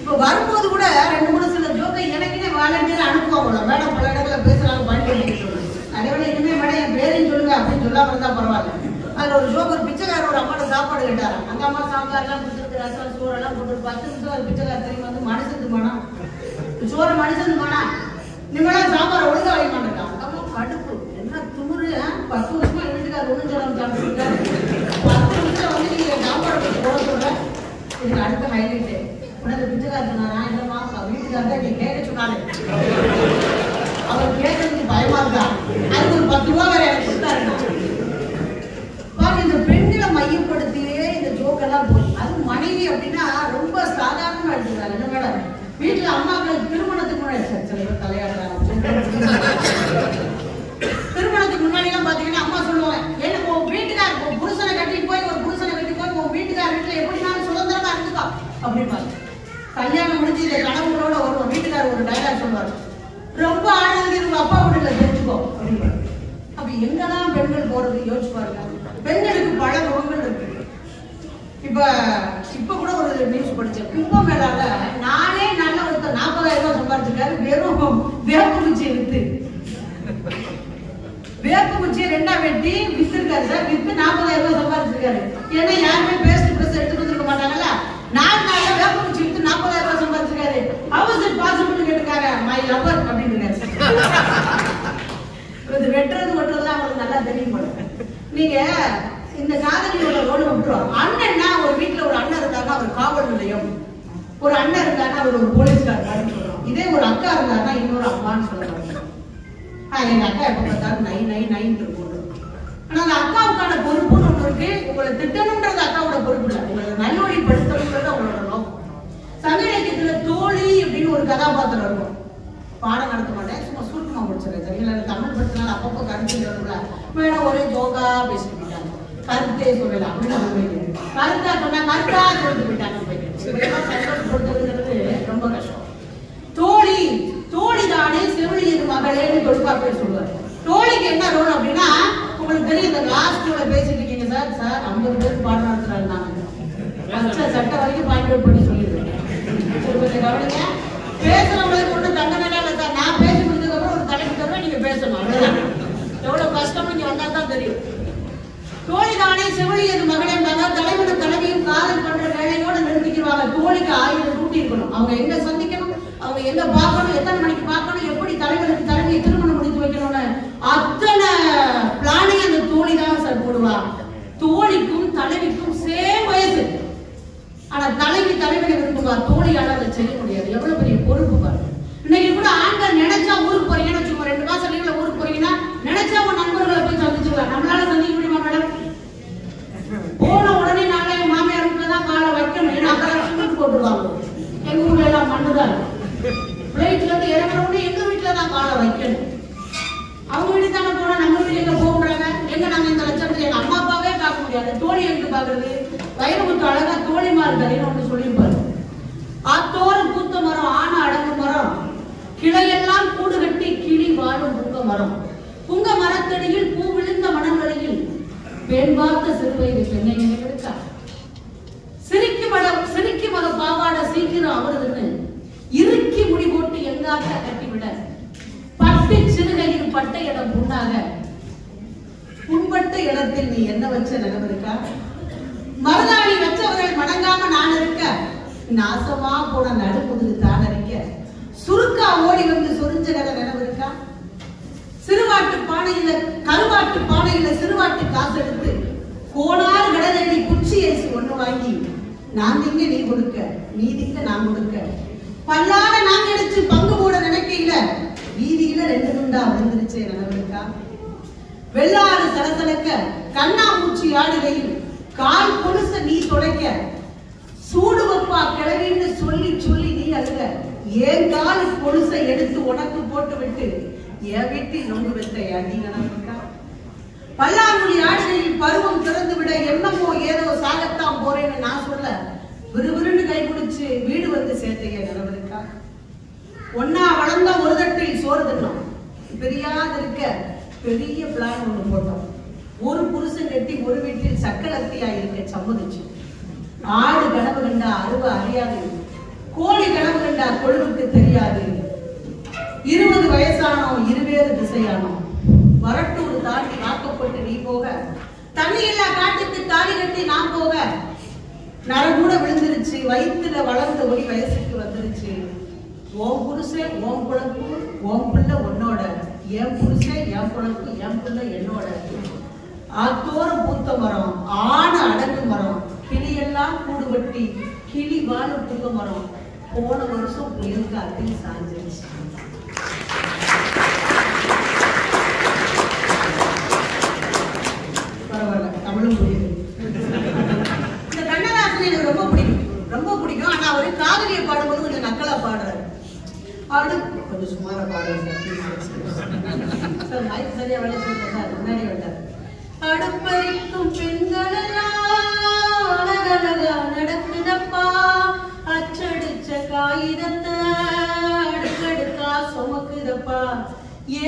இப்ப வரும்போது கூட 2-3 சில ஜோக்கை எனக்குன்னே வாலண்டியர் அனுப்புவாங்க. மேடம் பல இடத்துல பேசுறாங்க பயன்படுத்திட்டு அதே வேலை இனிமே மேடம் என் பேரையும் சொல்லுங்க அப்படின்னு சொல்லாம இருந்தா பரவாயில்ல. அதுல ஒரு ஜோக், ஒரு பிச்சைக்கார ஒரு அம்மாட்ட சாப்பாடு கேட்டாரு. அந்த அம்மா சாம்பார் எல்லாம் கொடுத்துருக்கு, ரசம் சோறு எல்லாம் போட்டு 10 நிமிஷம் ஒரு பிச்சைக்கார தெரியும் வந்து மனுஷத்து மானா சோறு மனுஷத்து மானா நிமிடம் சாம்பார் ஒழுங்கா வைக்க மாட்டேன். அம்மா கடுப்பு என்ன துமுறு. 10 வருஷமா வீட்டுக்கார ஒண்ணு சாப்பிட்டுருக்காரு. 10 நிமிஷம் வந்து நீங்க சாம்பார் போட சொல்ற. இதுக்கு அடுத்த ஹைலைட்டு உடனே பிச்சைக்கார சொன்னாரா, இல்லம்மா வீட்டுக்காரதான் நீ கேட்க சொன்னாலே அவர் கேட்கறதுக்கு பயமா இருக்கா. அதுக்கு ஒரு 10 ரூபா வேற எனக்கு கொடுத்தாருன்னா இந்த பெண்களை மையப்படுத்தியே இந்த ஜோக்கெல்லாம் போகும். அது மனைவி அப்படின்னா ரொம்ப சாதாரணமா எடுத்துக்கிறாங்க. என்ன மேடம் வீட்டுல அம்மாக்கள் திருமணத்துக்கு முன்னாடி சில பேர் தலையாடுறாங்க. திருமணத்துக்கு முன்னாடி எல்லாம் பாத்தீங்கன்னா அம்மா சொல்லுவாங்க, என்ன வீட்டுக்கார புருஷனை கட்டிட்டு போய் ஒரு புருஷனை கட்டி போய் உன் வீட்டுக்கார வீட்டுல எப்படினாலும் சுதந்திரமா இருந்துக்கா அப்படிம்பாங்க. கல்யாணம் முடிஞ்சு இதை கணவர்களோட வருவோம். வீட்டுக்காரர் ஒரு டைலாக் சொல்லுவாரு, ரொம்ப ஆனது உங்க அப்பா வீட்டுல தெரிஞ்சுக்கோ அப்படின்னு. அப்ப எங்கதான் பெண்கள் போறது யோசிச்சு பாருங்க. பெண்களுக்கு பல குணங்கள் இருக்கு. இப்ப கூட ஒரு நியூஸ் படிச்சேன். கும்பமேளால நானே நல்ல ஒருத்தர் 40,000 ரூபாய் சம்பாதிச்சிருக்காரு. வெறும் வேப்ப குச்சியை வித்து, வேப்ப குச்சியை 2ஆ வெட்டி வித்துருக்காரு சார். வித்து 40,000 ரூபாய் சம்பாதிச்சிருக்காரு. ஏன்னா யாருமே பேஸ்ட் பிரஸ் எடுத்துட்டு வந்துருக்க மாட்டாங்கல்ல. 4 நாள்ல வேப்ப குச்சி வித்து 40,000 ரூபாய் சம்பாதிச்சிருக்காரு. ஹவ் இஸ் பாசிபிள் கேட்டுக்காங்க. மை லவர் அப்படின்னு இது வெட்டுறது ஒட்டுறதுலாம் அவங்களுக்கு நல்லா தெரியும் போல. நீங்க இந்த காதலியோட ரோல் விட்டுருவோம். அண்ணன்னா ஒரு வீட்டுல ஒரு அண்ணன் இருந்தாருன்னா அவர் காவல் நிலையம், ஒரு அண்ணன் இருந்தாருன்னா அவர் ஒரு போலீஸ்கார் சொல்றோம். இதே ஒரு அக்கா இருந்தாருன்னா இன்னொரு அம்மான்னு சொல்லுவாங்க. எங்க அக்கா எப்ப பார்த்தாலும் நை இருக்கும். ஆனா அந்த அக்காவுக்கான பொறுப்புன்னு ஒண்ணு இருக்கு. உங்களை திட்டணும்ன்றது அக்காவோட பொறுப்பு இல்லை, உங்களை நல்வழிப்படுத்தணும்ன்றது அவங்களோட நோக்கம். சங்க இலக்கியத்துல தோழி அப்படின்னு ஒரு கதாபாத்திரம் இருக்கும். பாடம் நடத்த மாட்டேன், சும்மா சுருக்கமா முடிச்சிருக்கேன். சரிங்களா, தமிழ் படிச்சனால அப்பப்போ கருத்து மேடம் ஒரே ஜோகா பேசிட்டு போயிட்டாங்க. கருத்தே சொல்லலாம் அப்படின்னு கருத்தா சொன்னா கருத்தா சொல்லிட்டு போயிட்டாங்க. ரொம்ப கஷ்டம். தோழி தானே செவிலியது மகளேன்னு தொடுப்பா பேர் சொல்லுவாரு. தோழிக்கு என்ன ரோல் அப்படின்னா, உங்களுக்கு தெரியும் இந்த லாஸ்ட்ல பேசிட்டு இருக்கீங்க சார் 50 பேருக்கு பாடம் நடத்துறாங்க. நாங்க சட்ட வரைக்கும் பாயிண்ட் அவுட் பண்ணி சொல்லிடுவேன். கொஞ்சம் கவனிங்க. பேசுறவங்களுக்கு ஒண்ணு தண்டனை இல்லை சார். நான் பேசி முடிஞ்சதுக்கு அப்புறம் ஒரு தலைப்பு தருவேன், நீங்க பேசணும். அவ்வளவுதான். எவ்வளவு கஷ்டம் இங்க வந்தா தான் தெரியும். தோழிதானே செவிலியது மகளேன்பாங்க. தலைவனும் தலைவியும் காதல் பண்ற வேலையோட நிறுத்திக்கிறாங்க. தோழிக்கு 1000 டூட்டி இருக்கணும். அவங்க எங்க சந்திக்கணும், அவங்க எங்க பார்க்கணும், எத்தனை மணிக்கு பார்க்கணும், எப்படி தலைவனுக்கு தலைவியை திருமணம் முடித்து வைக்கணும்னு அத்தனை பிளானிங் அந்த தோழி தான் சார் போடுவா. தோழிக்கும் தலைவிக்கும் சேம் வயசு. ஆனா தலைவனை விரும்புவா, தோழியால அதை செய்ய முடியாது. எவ்வளவு பெரிய பொறுப்பு பாருங்க. இன்னைக்கு கூட ஆண்கள் நினைச்சா ஊருக்கு போறீங்கன்னு வச்சுக்கோங்க, 2 மாசம் லீவ்ல ஊருக்கு போறீங்கன்னா நினைச்சா உங்க நண்பர்களை போய் சந்திச்சுக்கலாம். நம்மளால சந்திக்க பாக்குறது? வைரமுத்து அழகா தோழிமார் கதைன்னு ஒன்று சொல்லியிருப்பாரு. ஆத்தோரம் பூத்த மரம், ஆன அடங்கு மரம், கிளையெல்லாம் கூடு கட்டி கிளி வாழும் புங்க மரம், புங்க மரத்தடியில் பூ விழுந்த மணங்களில் பெண் பார்த்த சிறுவயது பெண்ணை நினைவிருக்கா? சிரிக்கு மத பாவாட சீக்கிரம் அவருதுன்னு இறுக்கி முடி போட்டு எங்காக கட்டிவிட பட்டு சிறுகையில் பட்ட இடம் புண்ணாக புண்பட்ட இடத்தில் நீ என்ன வச்ச நினைவிருக்கா? மருதாணி வச்சவர்கள் மடங்காம நான் இருக்க, நாசமா போன நடுமுதுகு தான் இருக்க, சுருக்கா ஓடி வந்து சொரிஞ்ச கதை நினைவிருக்கா? சிறுவாட்டு பானையில கருவாட்டு பானையில சிறுவாட்டு காசு எடுத்து கோணாறு கடலடி குச்சி ஏசி ஒண்ணு வாங்கி நான் திங்க நீ கொடுக்க, நீ திங்க நான் கொடுக்க, பல்லாட நான் எடுத்து பங்கு போட நினைக்கல, வீதியில 2 துண்டா விழுந்துருச்சே நினைவிருக்கா? வெள்ளாறு சலசலக்க கண்ணாமூச்சி ஆடுகையில் கால் கொலுச நீ தொலைக்க, சூடு வப்பா கிளவின்னு சொல்லி சொல்லி நீ அழுக, ஏன் கால் கொலுசை எடுத்து உனக்கு போட்டு விட்டு என் வீட்டில் நொங்கு வைத்த அடி நினைவிருக்கா? பல்லாங்குழி ஆடுகையில் பருவம் திறந்து விட என்னமோ ஏதோ சாகத்தான் போறேன்னு நான் சொல்ல விறுவிறுன்னு கை பிடிச்சு வீடு வந்து சேர்த்தைய நினைவிருக்கா? ஒன்னா வளர்ந்தா ஒரு தட்டில் சோறு தின்னோம், பெரியாது இருக்க பெரிய பிளான் ஒண்ணு போட்டோம், ஒரு புருஷன் கட்டி ஒரு வீட்டில் சக்கரத்தியா இருக்க சம்மதிச்சு, ஆடு கனவு கண்டா அருவ அறியாது, கோழி கனவு கண்டா கொழுவுக்கு தெரியாது, 20 வயசானோம் இருவேறு திசையானோம், வரட்டூர் தாண்டி வாக்கப்பட்டு நீ போக, தண்ணி இல்லா காட்டுக்கு தாலி கட்டி நான் போக, நரகூட விழுந்துருச்சு வயிற்றுல வளர்ந்த ஒளி வயசுக்கு வந்துருச்சு, ஓம் புருஷன் ஓம் குழப்பு ஓம் பிள்ளை உன்னோட, என் புருஷன் என் குழப்பு என் பிள்ளை என்னோட, ஆத்தோரம் பூத்த மரம், ஆன அடங்கு மரம், கிளியெல்லாம் கூடு வெட்டி கிளி வாழ புங்க மரம், போன வருஷம் புயல் காத்தில் சாஞ்சிருச்சு. பரவாயில்ல, தமிழும் புரியுது. இந்த கண்ணதாசன் எனக்கு ரொம்ப பிடிக்கும், ரொம்ப பிடிக்கும். ஆனா அவரு காதலியை பாடும்போது கொஞ்சம் நக்கலா பாடுறாரு. பாடு கொஞ்சம் சுமாரா பாடுறாரு சார். மைக் சரியா வேலை சொல்றேன் சார், முன்னாடி வந்தார். அடுப்பறிக்கும் பெண்களெல்லாம் அழகழகா நடக்குதப்பா, அச்சடிச்ச காகிதத்தை அடுக்கடுக்கா சுமக்குதப்பா,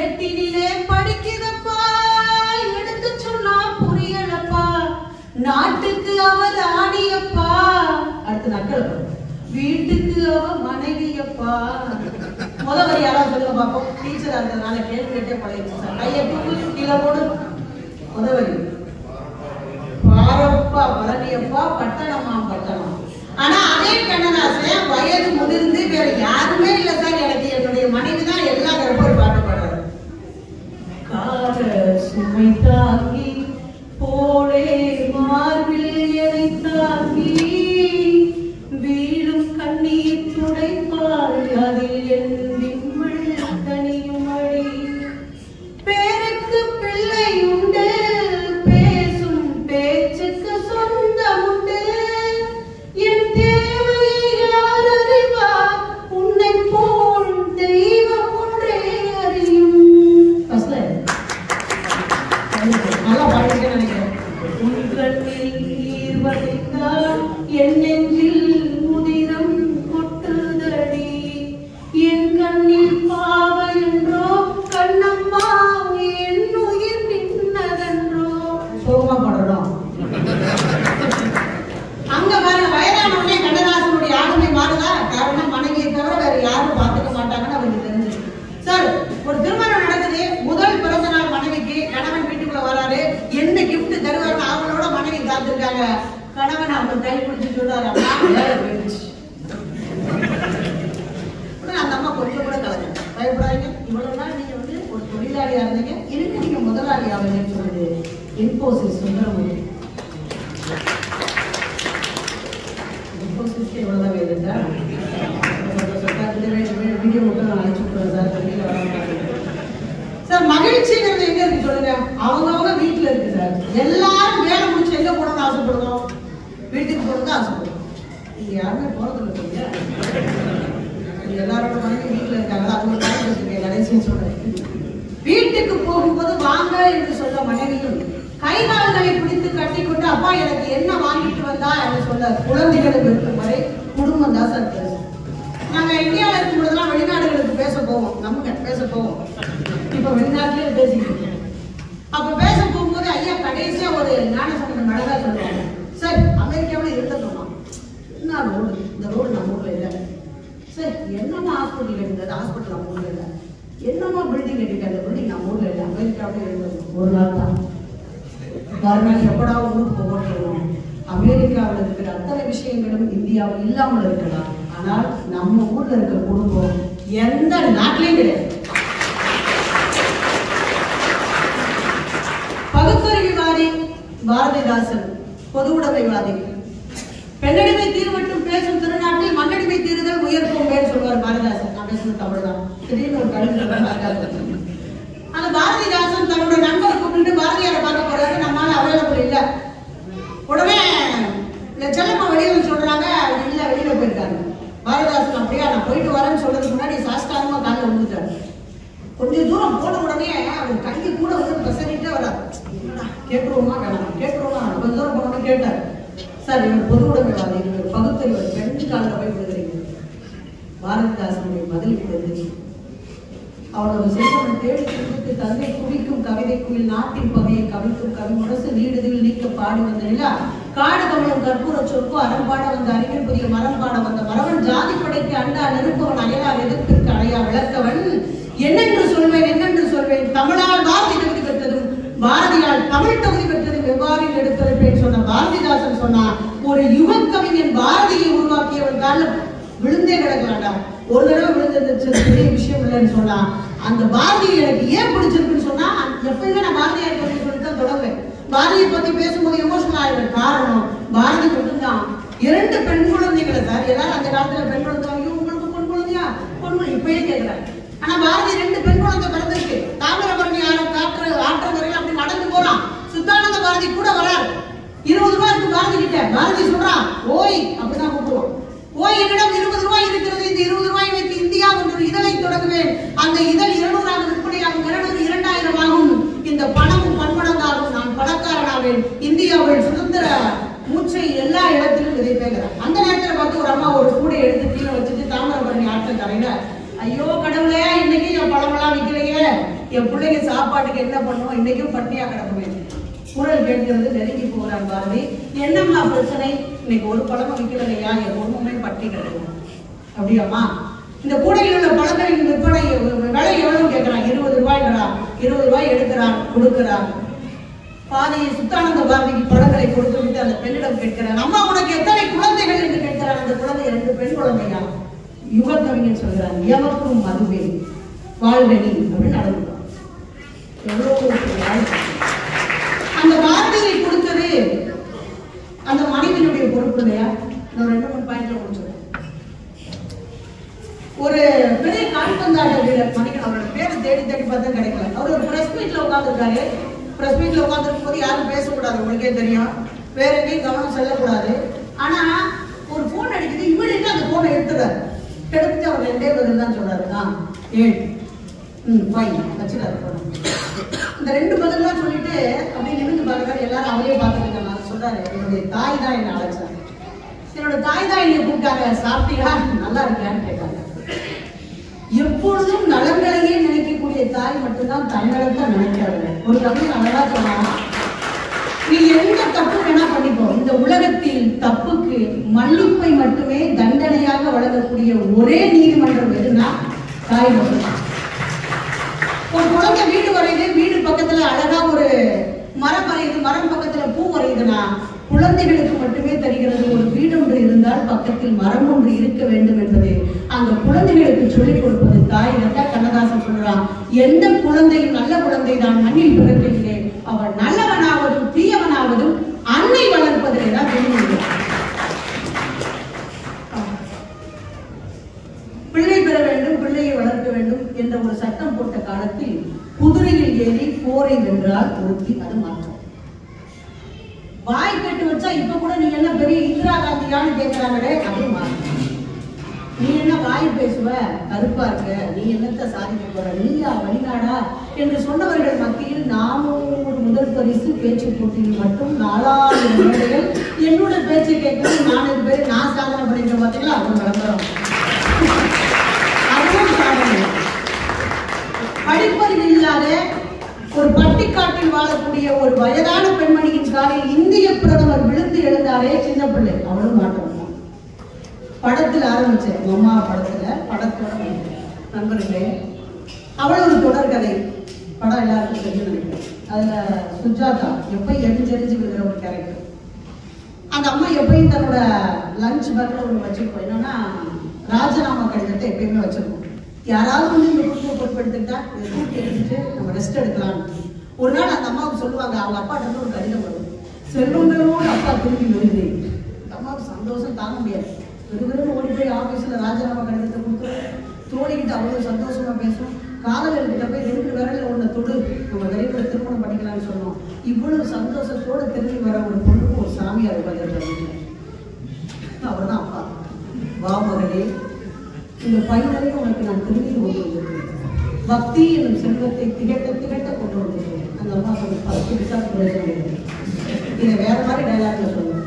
ஏட்டினிலே படிக்குதப்பா, எடுத்து சொன்னா புரியலப்பா, நாட்டுக்கு அவர் ஆணியப்பா, அடுத்து நக்கலப்பா, வீட்டுக்கு அவ மனைவியப்பா. முதல் யாராவது சொல்லுங்க பாப்போம். டீச்சரா இருக்கிறதுனால கேள்வி கேட்டே பழகிடுச்சு சார். கையை தூக்கு கீழே போடு. முதல் பாரப்பா பழனியப்பா பட்டணமா பட்டணம். ஆனா அதே கண்ணதாசன் வயது முதிர்ந்து வேற யாருமே இல்லை சார், எனக்கு என்னுடைய மனைவி தான் எல்லா தரப்போய் பாட்டு பாடுறாரு. கார சுமை தாங்கி போலே மார்பில் எனை தாங்கி வீழும் கண்ணீர் துடைப்பால் அதில் என் விம்மல் தனியும் அடி, பேருக்கு பிள்ளை உண்டு பேசும் பேச்சுக்கு சொந்தம் உண்டு, என் தேவையை யார் அறிவார் உன்னை போல் தெய்வம் ஒன்றே அறியும். நல்லா பாடிருக்கேன்னு நினைக்கிறேன். உன் கண்ணில் நீர் வடித்தால் என் நெஞ்சில் முதிரம் கொட்டுதடி, என் கண்ணில் பாவ என்றோ கண்ணம்மா என் உயிர் நின்னதென்றோ. சோகமா பாடுறோம். அங்க பாருங்க, வயதான உடனே கண்ணதாசனுடைய ஆளுமை மாறுதா? காரணம் மனைவியை தவிர வேற யாரும் பார்த்துக்க மாட்டாங்கன்னு அவருக்கு தெரிஞ்சு. சார், ஒரு திருமணம் நடக்குது, முதல் பிறந்த நாள் மனைவிக்கு, கணவன் வீட்டுக்குள்ள வராரு, என்ன கிஃப்ட் தருவாருன்னு அவங்களோட மனைவி காத்திருக்காங்க. கணவன் அவங்க கை பிடிச்சி சொல்றாரு, வேலை போயிடுச்சு. அந்த அம்மா கொஞ்சம் கூட கலங்க பயப்படாதீங்க, இவ்வளவு நாள் நீங்க வந்து ஒரு தொழிலாளியா இருந்தீங்க, இருக்கு நீங்க முதலாளி ஆகுங்கன்னு சொல்லுது இன்போசிஸ் சுந்தரமூர்த்தி. இன்போசிஸ்க்கு எவ்வளவுதான் வேணுண்டா வீடியோ மட்டும் நான் அழைச்சு விட்டுறேன் சார். சார், மகிழ்ச்சிங்கிறது எங்க இருக்கு சொல்லுங்க? அவங்கவுங்க வீட்டுல இருக்கு சார். எல்லாரும் வேலை முடிச்சு எங்க போகணும்னு ஆசைப்படுறோம்? வீட்டுக்கு போறது ஆசைப்படுறோம். இங்க யாருமே போறதில்லை சொல்லுங்க. எல்லாரோட மனைவி வீட்டுல இருக்காங்க, அவங்க கடைசின்னு சொல்றேன். வீட்டுக்கு போகும்போது வாங்க என்று சொல்ல மனைவியும், கை கால்களை பிடித்து கட்டிக்கொண்டு அப்பா எனக்கு என்ன வாங்கிட்டு வந்தா என்று சொல்ல குழந்தைகளுக்கு இருக்கும் வரை குடும்பம் தான் சார் பேசும். நாங்க இந்தியாவில் இருக்கும் பொழுதுலாம் வெளிநாடுகளுக்கு பேச போவோம், நமக்கு பேச போவோம். இப்ப வெளிநாட்டிலே பேசிட்டு இருக்கோம். அப்ப பேச போகும்போது ஐயா கடைசியா ஒரு ஞானசம்பந்தம் அழகா சொல்லுவாங்க, சார் அமெரிக்காவில் இருந்த சொன்னோம், என்ன ரோடு, இந்த ரோடு நம்ம ஊர்ல இல்லை சார், என்னமா ஹாஸ்பிட்டல் கட்டிட்டது, ஹாஸ்பிட்டல் நம்ம ஊர்ல இல்லை, என்னமா பில்டிங் கட்டிட்டாங்க, பில்டிங் நம்ம ஊர்ல இல்லை, அமெரிக்காவிலே இருந்தது ஒரு நாள் தான். மறுநாள் எப்படா ஊருக்கு போகணும். அமெரிக்காவில் இருக்கிற அத்தனை விஷயங்களும் இந்தியாவில் இல்லாமல் இருக்கலாம், ஆனால் நம்ம ஊர்ல இருக்கிற குடும்பம் எந்த நாட்டிலையும் கிடையாது. பகுத்தறிவுவாதி பாரதிதாசன் பொது உடைமைவாதி. பெண்ணடிமை தீர்வட்டும் பேசும் திருநாட்டில் மண்ணடிமை தீர்தல் உயர்க்கும் பேர் சொல்வார் பாரதிதாசன். நான் பேசுறது தமிழ் தான். திடீர்னு ஒரு கருத்து அந்த பாரதிதாசன் தன்னோட நண்பரை கூப்பிட்டு பாரதியாரை பார்க்க போறாரு, நம்மளால அவைலபிள் இல்ல. உடனே செல்லம்மா வெளியில சொல்றாங்க, இல்ல வெளியில போயிருக்காங்க. பாரதிதாசன் அப்படியா, நான் போயிட்டு வரேன்னு சொல்றதுக்கு முன்னாடி சாஸ்தாரமா காலில் விழுந்துட்டாரு. கொஞ்சம் தூரம் போன உடனே அவர் கையை கூட வந்து பிரசனிட்டே வராது. கேட்டுருவோமா வேணாம், கேட்டுருவோமா, கொஞ்ச தூரம் போனோன்னு கேட்டார், சார் இவர் பொது உடைமைவாதி, இவர் பகுத்தறிவர், ரெண்டு காலில் போய் விழுகிறீங்க. பாரதிதாசனுடைய பதில் விழுந்து அவனோட செல்வனை தேடி கொடுத்து தந்தை குவிக்கும் கவிதை குயில் நாட்டின் பகையை கவிக்கும் கவி முரசு நீடுதில் நீக்க பாடி வந்த நிலா காடு கமலம் கற்பூர சொற்கு அறம்பாட வந்த அறிஞர் புதிய மரம் பாட வந்த மரவன் ஜாதி படைக்கு அண்டா நெருப்பவன் அயலார் எதிர்ப்பிற்கு அடையா விளக்கவன் என்னென்று சொல்வேன் தமிழால் பாரதி தகுதி பெற்றதும் பாரதியால் தமிழ் தகுதி பெற்றதும் எவ்வாறு எடுத்திருப்பேன் சொன்ன பாரதிதாசன் சொன்னா, ஒரு யுக கவிஞன் பாரதியை உருவாக்கியவன் காலம் விழுந்தே கிடக்கலாம்டா. ஒரு தடவை விழுந்துருந்துச்சு, பெரிய விஷயம் இல்லைன்னு சொன்னா, அந்த பாரதியை எனக்கு ஏன் பிடிச்சிருக்குன்னு சொன்னா, எப்பயுமே நான் பாரதியார் பத்தி சொல்லிட்டு தொடங்குவேன். பாரதியை பத்தி பேசும்போது எமோஷனல் ஆயிடும். காரணம் பாரதி மட்டும்தான். 2 பெண் குழந்தைகளை சார், எல்லாரும் அந்த காலத்துல பெண் குழந்தை, ஐயோ உங்களுக்கு பொன் குழந்தையா, பொன் இப்பயே கேட்கிறாங்க. ஆனா பாரதி 2 பெண் குழந்தை பிறந்திருக்கு. தாமிரபரணி ஆற்றங்கரையில் அப்படி நடந்து போறான். சுத்தானந்த பாரதி கூட வராரு. 20 ரூபாய் இருக்கு பாரதி கிட்ட. பாரதி சொல்றான், ஓய் அப்படிதான் கூப்பிடுவோம், ஓய் என்னிடம் 20 ரூபாய் இருக்கிறது, இந்த 20 ரூபாய் வைத்து இந்தியா ஒரு இதழை தொடங்குவேன், அந்த இதழ் 200 விற்பனையாகும், 200 2000 ஆகும், இந்த பணமும் பன்மடங்காகும், நான் பணக்காரனாவேன், இந்தியாவில் சுதந்திர மூச்சை எல்லா இடத்திலும் விதைப்பேங்கிறார். அந்த நேரத்தில் பார்த்து ஒரு அம்மா ஒரு கூடை எடுத்து கீழே வச்சுட்டு தாமிரபரணி ஆற்றங்கரையில, ஐயோ கடவுளே, இன்னைக்கு என் பழமெல்லாம் விற்கலையே, என் பிள்ளைங்க சாப்பாட்டுக்கு என்ன பண்ணுவோம், இன்னைக்கும் பட்டினியா கிடக்குமே. குரல் கேட்கிறது. நெருங்கி போகிறான் பாரதி. என்னம்மா பிரச்சனை, இன்னைக்கு ஒரு பழமும் விற்கிறதையா, என் குடும்பமே பட்டி கிடக்கும். அப்படியாம்மா, இந்த கூடையில் உள்ள பழங்களின் விற்பனை விலை எவ்வளவு கேட்கிறான், 20 ரூபாய்ங்கிறா. 20 ரூபாய் எடுக்கிறான், கொடுக்கிறான். பாதியை சுத்தானந்த பாரதிக்கு பழங்களை கொடுத்து விட்டு அந்த பெண்ணிடம் கேட்கிறான், அம்மா உனக்கு எத்தனை குழந்தைகள் என்று கேட்கிறான். அந்த குழந்தை 2 பெண் குழந்தையா. யுக கவிஞன் சொல்கிறான், எவருக்கும் மதுவே வாழ்வெளி அப்படின்னு நடந்துட்டான். எவ்வளவு அந்த வார்த்தையை கொடுத்தது அந்த மனிதனுடைய பொறுப்பு இல்லையா? நான் 2-3 பாயிண்ட்ல முடிச்சிடுறேன். ஒரு பெரிய கால்பந்தாட்ட வீரர் மணிகன், அவரோட பேரை தேடி பார்த்தா கிடைக்கல. அவர் ஒரு பிரஸ் மீட்ல உட்காந்துருக்காரு. பிரஸ் மீட்ல உட்காந்துருக்கும் போது யாரும் பேசக்கூடாது, உங்களுக்கே தெரியும், வேற எங்கேயும் கவனம் செல்லக்கூடாது. ஆனா ஒரு போன் அடிக்குது, இவனுக்கு அந்த போனை எடுத்துறாரு. எடுத்துட்டு அவர் 2 பதில் தான் சொல்றாரு, ஃபைன் வச்சுட்டாரு. இந்த 2 பதிலாம் சொல்லிட்டு அப்படியே நிமிந்து பார்க்கறாரு. எல்லாரும் அவரே பார்த்துருக்காங்க. சொல்றாரு, என்னுடைய தாய் தான் என்ன அழைச்சாங்க, என்னோட தாய் தான் என்னை கூப்பிட்டாங்க, சாப்பிட்டீங்களா, நல்லா இருக்கியான்னு கேட்டாங்க. எப்பொழுதும் நலன்களையே நினைக்கக்கூடிய தாய் மட்டும்தான் தன்னலத்தை நினைக்கிறாங்க. ஒரு தமிழ் அழகா சொன்னா, நீ எந்த தப்பு வேணா பண்ணிப்போ, இந்த உலகத்தில் தப்புக்கு மன்னிப்பை மட்டுமே தண்டனையாக வழங்கக்கூடிய ஒரே நீதிமன்றம் எதுனா தாய் மட்டும்தான். ஒரு குழந்தை வீடு வரையுது, வீடு பக்கத்துல அழகா ஒரு மரம் வரையுது, மரம் பக்கத்துல பூ வரையுதுன்னா குழந்தைகளுக்கு மட்டுமே தெரிகிறது, ஒரு வீடு ஒன்று இருந்தால் பக்கத்தில் மரம் ஒன்று இருக்க வேண்டும் என்பது அந்த குழந்தைகளுக்கு சொல்லிக் கொடுப்பது தாய். கண்ணதாசன் சொல்றான், எந்த குழந்தையும் நல்ல குழந்தை தான் மண்ணில் பிறக்கவில்லை, அவன் நல்லவனாவதும் தீயவனாவதும் அன்னை வளர்ப்பதிலே தான் தெரியும். பிள்ளை பெற வேண்டும், பிள்ளையை வளர்க்க வேண்டும் என்ற ஒரு சட்டம் போட்ட காலத்தில் குதிரையில் ஏறி போரை வென்றால் ஒருத்தி, அது மாற்றம். வாய் கட்டு வச்சா இப்ப கூட நீ என்ன பெரிய இந்திரா காந்தியான்னு கேட்கிறாங்களே, அது மாற்றம். நீ என்ன வாய் பேசுவ, கருப்பா இருக்க, நீ என்னத்த சாதிக்க போற, நீயா வெளிநாடா என்று சொன்னவர்கள் மத்தியில் நாமும் ஒரு முதல் பரிசு பேச்சு போட்டியில் மட்டும் 4000 மேடைகள் என்னோட பேச்சை கேட்கணும் 4 பேர் நான் சாதனை பண்ணிட்டேன் பார்த்தீங்களா, அது விளம்பரம். அதுவும் சாதனை. படிப்பறிவு இல்லாத ஒரு பட்டிக்காட்டில் வாழக்கூடிய ஒரு வயதான பெண்மணியின் காலில் இந்திய பிரதமர் விழுந்து எழுந்தாலே சின்ன பிள்ளை, அவளும் மாட்டோம். படத்தில் ஆரம்பிச்சேன், அம்மா படத்தோட நண்பர்களே, அவள் ஒரு தொடர்கதை படம் எல்லாருக்கும் தெரியும் நினைக்கிறேன். அதுல சுஜாதா எப்பயும் எரிஞ்செரிஞ்சு விழுகிற ஒரு கேரக்டர். அந்த அம்மா எப்பயும் தன்னோட லஞ்ச் பேக்ல ஒன்று வச்சிருப்போம், என்னன்னா ராஜினாமா கடிதத்தை எப்பயுமே வச்சிருப்போம். யாராவது வந்து இந்த குடும்ப பொறுப்பெடுத்துக்கிட்டா இதை தூக்கி எடுத்துட்டு நம்ம ரெஸ்ட் எடுக்கலாம். ஒரு நாள் அந்த அம்மாவுக்கு சொல்லுவாங்க, அவங்க அப்பாட்ட இருந்து ஒரு கடிதம் வரும், செல்வங்களோடு அப்பா திரும்பி வருது. அந்த அம்மாவுக்கு சந்தோஷம் தாங்க முடியாது. வெறும் ஓடி போய் ஆபீஸ்ல ராஜினாமா கடிதத்தை கொடுத்து தோழிக்கிட்ட அவ்வளவு சந்தோஷமா பேசும். காதலர்கிட்ட போய் 2 விரல்ல ஒண்ணு தொடு, நம்ம விரைவில் திருமணம் பண்ணிக்கலாம்னு சொன்னோம். இவ்வளவு சந்தோஷத்தோட திரும்பி வர ஒரு பொண்ணுக்கு ஒரு சாமியார் பதில், அவர் தான் அப்பா. வா மகளே, இந்த பையனையும் உனக்கு நான் திரும்பி கொண்டு வந்திருக்கேன், பக்தி என்னும் செல்வத்தை திகட்ட கொண்டு வந்திருக்கேன். அந்த அம்மா சொல்லி 10 நிமிஷம் பிரயோஜனம். இதை வேற மாதிரி டைலாக்ல சொல்லுவேன்.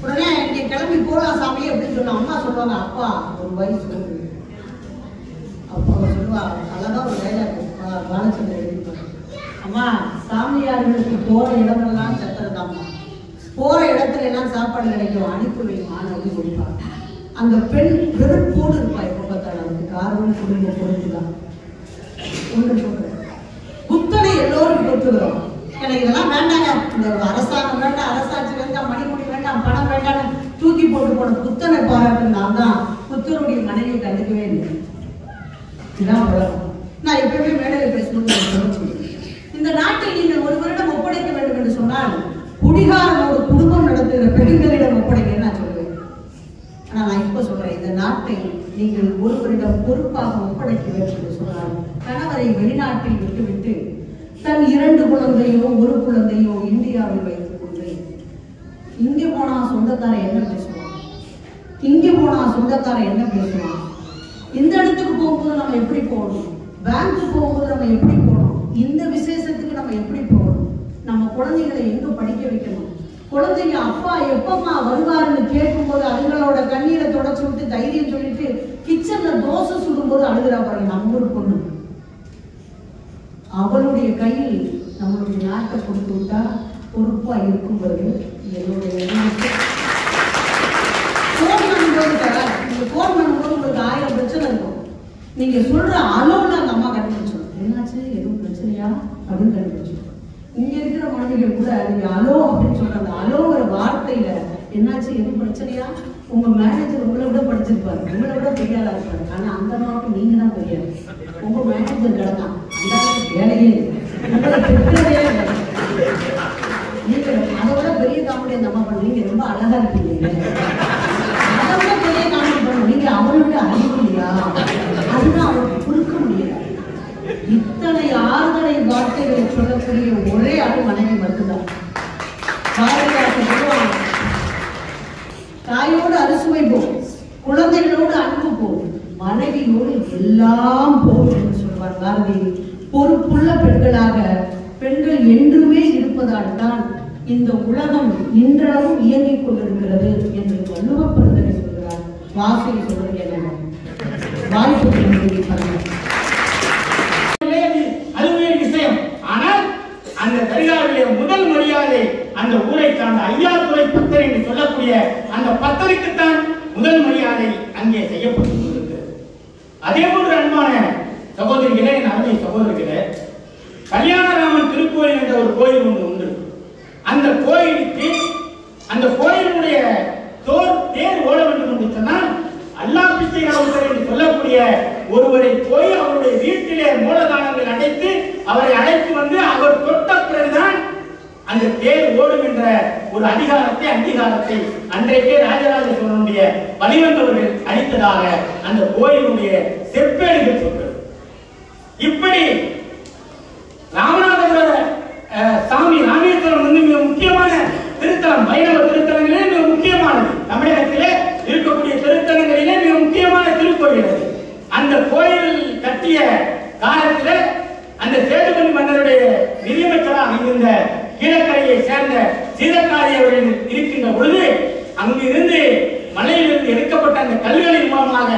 உடனே நீ கிளம்பி போலாம் சாமி அப்படின்னு சொன்ன அம்மா சொல்லுவாங்க, அப்பா ஒரு வயசு இருக்கு. அப்போ சொல்லுவா, அழகா ஒரு டைலாக் பாலச்சந்திரன் எழுதிப்பாங்க, அம்மா சாமியார்களுக்கு போற இடமெல்லாம் சத்திரதாம்மா, போற இடத்துல எல்லாம் சாப்பாடு கிடைக்கும், அனுப்பி வைப்பான்னு அப்படின்னு சொல்லிப்பாங்க. அந்த பெண் வெறுப்போடு இருப்பா. எப்போ பார்த்தாலும் அதுக்கு காரணம் குடும்ப பொறுப்புதான். ஒன்று சொல்றேன், புத்தனை எல்லோரும் பெற்றுகிறோம். எனக்கு இதெல்லாம் வேண்டாங்க, இந்த அரசாங்கம் வேண்டாம், அரசாட்சி வேண்டாம், மணிமொழி வேண்டாம், பணம் வேண்டாம் தூக்கி போட்டு போன புத்தனை பாராட்டு நான் தான் புத்தனுடைய மனைவியை கண்டுக்கவே இல்லை. இதுதான் உலகம். நான் எப்பவுமே மேடையில் பேசணும்னு இந்த நாட்டில் நீங்கள் ஒரு வருடம் ஒப்படைக்க வேண்டும் என்று சொன்னால் குடிகாரனோடு குடும்பம் நடத்துகிற பெண்களிடம் ஒப்படைக்க நான் சொல்லுவேன். ஆனா நான் இப்ப சொல்றேன், இந்த நாட்டை நீங்கள் ஒருவரிடம் பொறுப்பாக ஒப்படைக்க வேண்டும் என்று சொன்னால் கணவரை வெளிநாட்டில் விட்டுவிட்டு தன் 2 குழந்தையோ 1 குழந்தையோ இந்தியாவில் வைத்துக் கொண்டு இங்கே போனா சொந்தக்காரன் என்ன பேசுவான், இங்கே போனா சொந்தக்காரன் என்ன பேசுவான், இந்த இடத்துக்கு போகும்போது நம்ம எப்படி போகணும், பேங்க்கு போகும்போது நம்ம எப்படி போகணும், இந்த விசேஷத்துக்கு நம்ம எப்படி போகணும், நம்ம குழந்தைகளை எங்க படிக்க வைக்கணும், குழந்தைங்க அப்பா எப்பமா வருவாருன்னு கேட்கும்போது அதுங்களோட கண்ணீரை தொடச்சு விட்டு தைரியம் சொல்லிட்டு கிச்சன்ல தோசை சுடும்போது அழுகிறா பாருங்க நம்ம ஒரு பொண்ணு. அவளுடைய கையில் நம்மளுடைய நாட்டை கொடுத்து விட்டா பொறுப்பா இருக்கும்போது என்னுடைய போன் பண்ணும்போது உங்களுக்கு 1000 பிரச்சனை இருக்கும். நீங்க சொல்ற அளவுல அந்த அம்மா கண்டுபிடிச்சோம், என்னாச்சு எதுவும் பிரச்சனையா அப்படின்னு கண்டுபிடிச்சோம். இங்க இருக்கிற மனிதர்கள் கூட நீங்க அலோ அப்படின்னு சொல்ற அந்த அலோங்கிற வார்த்தையில என்னாச்சு எதுவும் பிரச்சனையா, உங்க மேனேஜர் உங்களை விட படிச்சிருப்பாரு, உங்களை விட பெரியாளா இருப்பாரு. ஆனா அந்த அம்மாவுக்கு நீங்க தான் பெரியாரு. உங்க மேனேஜர் கிடந்தான் அந்த வேலையே உங்களை பெற்றதே நீங்க அதை விட பெரிய காமெடி அந்த அம்மா பண்ணுவீங்க, ரொம்ப அழகா இருக்கீங்க, அதை விட பெரிய காமெடி பண்ணுவோம் நீங்க, அவளோட அறிவு இல்லையா, அதுதான் அவருக்கு கொடுக்க முடியல. இத்தனை ஆறுதலை வார்த்தைகளை சொல்லக்கூடிய ஒரே ஆள் மனைவி மட்டும்தான். தாயோடு அறுசுவை போம், குழந்தைகளோடு அன்பு போம், மனைவியோடு எல்லாம் போம் என்று சொல்வார் பாரதி. பொறுப்புள்ள பெண்களாக பெண்கள் என்றுமே இருப்பதால் தான் இந்த உலகம் இன்றளவும் இயங்கிக் கொண்டிருக்கிறது என்று வள்ளுவ பெருந்தகை சொல்கிறார். வாசகை சொல்றது என்ன வாய்ப்பு அதுவே விஷயம். ஆனால் அந்த தரிகாவிலே முதல் மரியாதை அந்த ஊரை சார்ந்த ஐயாத்துறை பத்தர் என்று சொல்லக்கூடிய அந்த பத்தருக்குத்தான் முதல் மரியாதை அங்கே செய்யப்பட்டு கொண்டிருக்கிறது. அதே போன்று அன்பான சகோதரிகளே, என் அருமை சகோதரிகளே, கல்யாணராமன் திருக்கோயில் என்ற ஒரு கோயில் ஒன்று உண்டு. அந்த கோயிலுக்கு அந்த கோயிலுடைய தேர் ஓட வேண்டும் என்று சொன்னால் அல்லாஹ் பிச்சை என்று சொல்லக்கூடிய ஒருவரை போய் அவருடைய வீட்டிலே மூலதானங்கள் அடைத்து அவரை அழைத்து வந்து அவர் தொட்ட பிறகுதான் அந்த தேர் ஓடும் என்ற ஒரு அங்கீகாரத்தை அன்றைக்கே ராஜராஜ சோழனுடைய வழிவந்தவர்கள் அளித்ததாக அந்த கோயிலுடைய செப்பேடுகள் சொல்கிறது. இப்படி ராமநாதபுர சாமி ராமேஸ்வரம் வந்து மிக முக்கியமான திருத்தலம், வைணவ திருத்தலங்களிலே மிக முக்கியமானது, தமிழகத்திலே இருக்கக்கூடிய திருத்தலங்களிலே மிக முக்கியமான திருக்கோயில். அந்த கோயில் கட்டிய காலத்தில் அந்த சேதுபதி மன்னருடைய நிதியமைச்சராக இருந்த கீழக்கரையை சேர்ந்த சீதக்காரி அவர்கள் இருக்கின்ற பொழுது அங்கிருந்து மலையிலிருந்து எடுக்கப்பட்ட அந்த கல்லுகளின் மூலமாக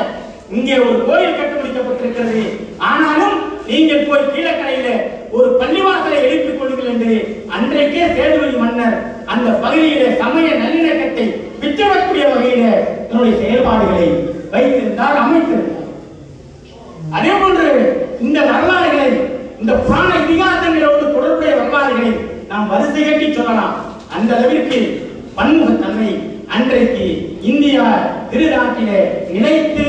இங்கே ஒரு கோயில் கட்டுப்பிடிக்கப்பட்டிருக்கிறது. ஆனாலும் நீங்கள் போய் கீழக்கரையில ஒரு பள்ளிவாசலை எழுப்பிக் கொள்ளுங்கள் என்று அன்றைக்கே சேதுபதி மன்னர் அந்த பகுதியில சமய நல்லிணக்கத்தை விட்டுவிடக்கூடிய வகையில தன்னுடைய செயல்பாடுகளை வைத்திருந்தார், அமைத்திருந்தார். அதே போன்று இந்த வரலாறுகளை, இந்த புராண இதிகாசங்களோடு தொடர்புடைய வரலாறுகளை நாம் வரிசை கட்டி சொல்லலாம். அந்த அளவிற்கு பன்முகத்தன்மை அன்றைக்கு இந்தியா திருநாட்டிலே நிலைத்து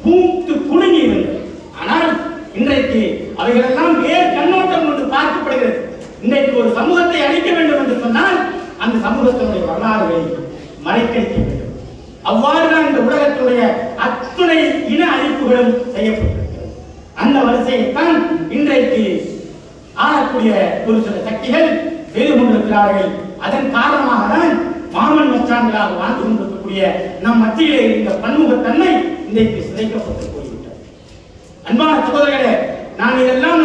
பூத்து குலுங்கி இருந்தது. ஆனால் இன்றைக்கு அவைகளெல்லாம் வேறு கண்ணோட்டம் கொண்டு பார்க்கப்படுகிறது. இன்றைக்கு ஒரு சமூகத்தை அழிக்க வேண்டும் என்று சொன்னால் அந்த சமூகத்தினுடைய வரலாறுகளை மறைக்கடிக்க வேண்டும். அவ்வாறுதான் இந்த உலகத்துடைய அத்துணை இன அழிப்புகளும் செய்யப்பட்டிருக்கிறது. அந்த வரிசையைத்தான் இன்றைக்கு ஆளக்கூடிய ஒரு சில சக்திகள் செய்து கொண்டிருக்கிறார்கள். அதன் காரணமாக தான் மாமன் மச்சான்களாக வாழ்ந்து கொண்டிருக்கக்கூடிய நம் மத்தியிலே இருந்த பன்முகத்தன்மை இன்றைக்கு சிதைக்கப்பட்டு போய்விட்டது. அன்பான சகோதரர்களே, நான் இதெல்லாம்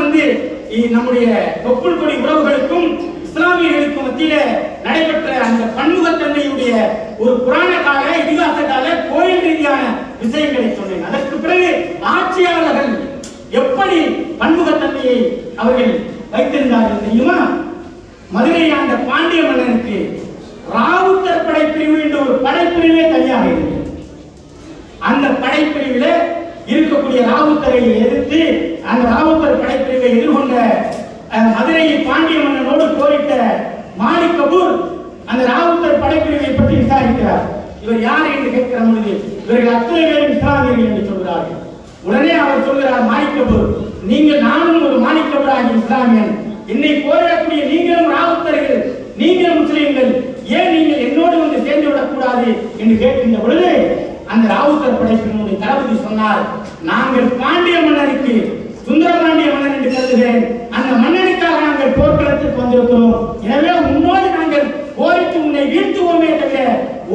நம்முடைய தொப்புள் கொடி உறவுகளுக்கும் இஸ்லாமியர்களுக்கும் மத்தியில நடைபெற்ற அந்த பன்முகத்தன்மையுடைய ஒரு புராண கால இதிகாச கால கோயில் ரீதியான விஷயங்களை சொன்னேன். அதற்கு பிறகு ஆட்சியாளர்கள் எப்படி பன்முகத்தன்மையை அவர்கள் வைத்திருந்தார்கள் தெரியுமா? மதுரை ஆண்ட பாண்டிய மன்னனுக்கு ராவுத்தர் படைப்பிரிவு என்ற ஒரு படைப்பிரிவே தனியாக இருந்தது. அந்த படைப்பிரிவில் இருக்கக்கூடிய ராவுத்தரை எதிர்த்து அந்த ராவுத்தர் படைப்பிரிவை எதிர்கொண்ட மதுரையை பாண்டிய மன்னனோடு போரிட்ட மாலிக் கபூர் அந்த ராவுத்தர் படைப்பிரிவை பற்றி விசாரிக்கிறார். இவர் யார் என்று கேட்கிற பொழுது இவர்கள் அத்தனை பேரும் இஸ்லாமியர்கள் என்று சொல்கிறார்கள். உடனே அவர் சொல்கிறார், மாலிக் கபூர், நீங்கள் நானும் ஒரு மாலிக் கபூர் ஆகிய இஸ்லாமியன், என்னை போரிடக்கூடிய நீங்களும் ராவுத்தர்கள், நீங்கள் முஸ்லிம்கள், ஏன் நீங்கள் என்னோடு வந்து சேர்ந்து விடக்கூடாது என்று கேட்கின்ற பொழுது அந்த ராவுத்தர் படைப்பினுடைய தளபதி சொன்னார், நாங்கள் பாண்டிய மன்னருக்கு சுந்தரபாண்டிய மன்னன் என்று கருதுகிறேன், அந்த மன்னனுக்காக நாங்கள் போர்க்களத்துக்கு வந்திருக்கிறோம். எனவே உன்னோடு நாங்கள் போரிட்டு உன்னை வீழ்த்துவோமே தவிர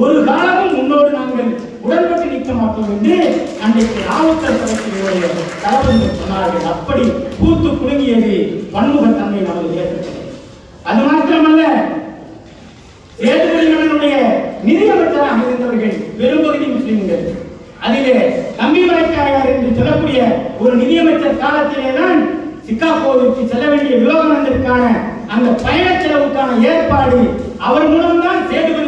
ஒரு காலமும் உன்னோடு நாங்கள் உடன்பட்டு நிற்க மாட்டோம் என்று அன்றைக்கு ராவுத்தர் படைப்பினுடைய தளபதி சொன்னார்கள். அப்படி பூத்து குலுங்கியது பன்முகத்தன்மை நமது தேசத்தில். அது மாத்திரமல்ல, சேதுபதி மன்னனுடைய நிதியமைச்சராக இருந்தவர்கள் பெரும்பகுதி முஸ்லிம்கள். அதிலே தம்பிமலைக்காயார் என்று சொல்லக்கூடிய ஒரு நிதியமைச்சர் காலத்திலேதான் சிக்காகோவிற்கு செல்ல வேண்டிய விவேகானந்தருக்கான அந்த பயண செலவுக்கான ஏற்பாடு அவர் மூலம்தான் சேதுபதி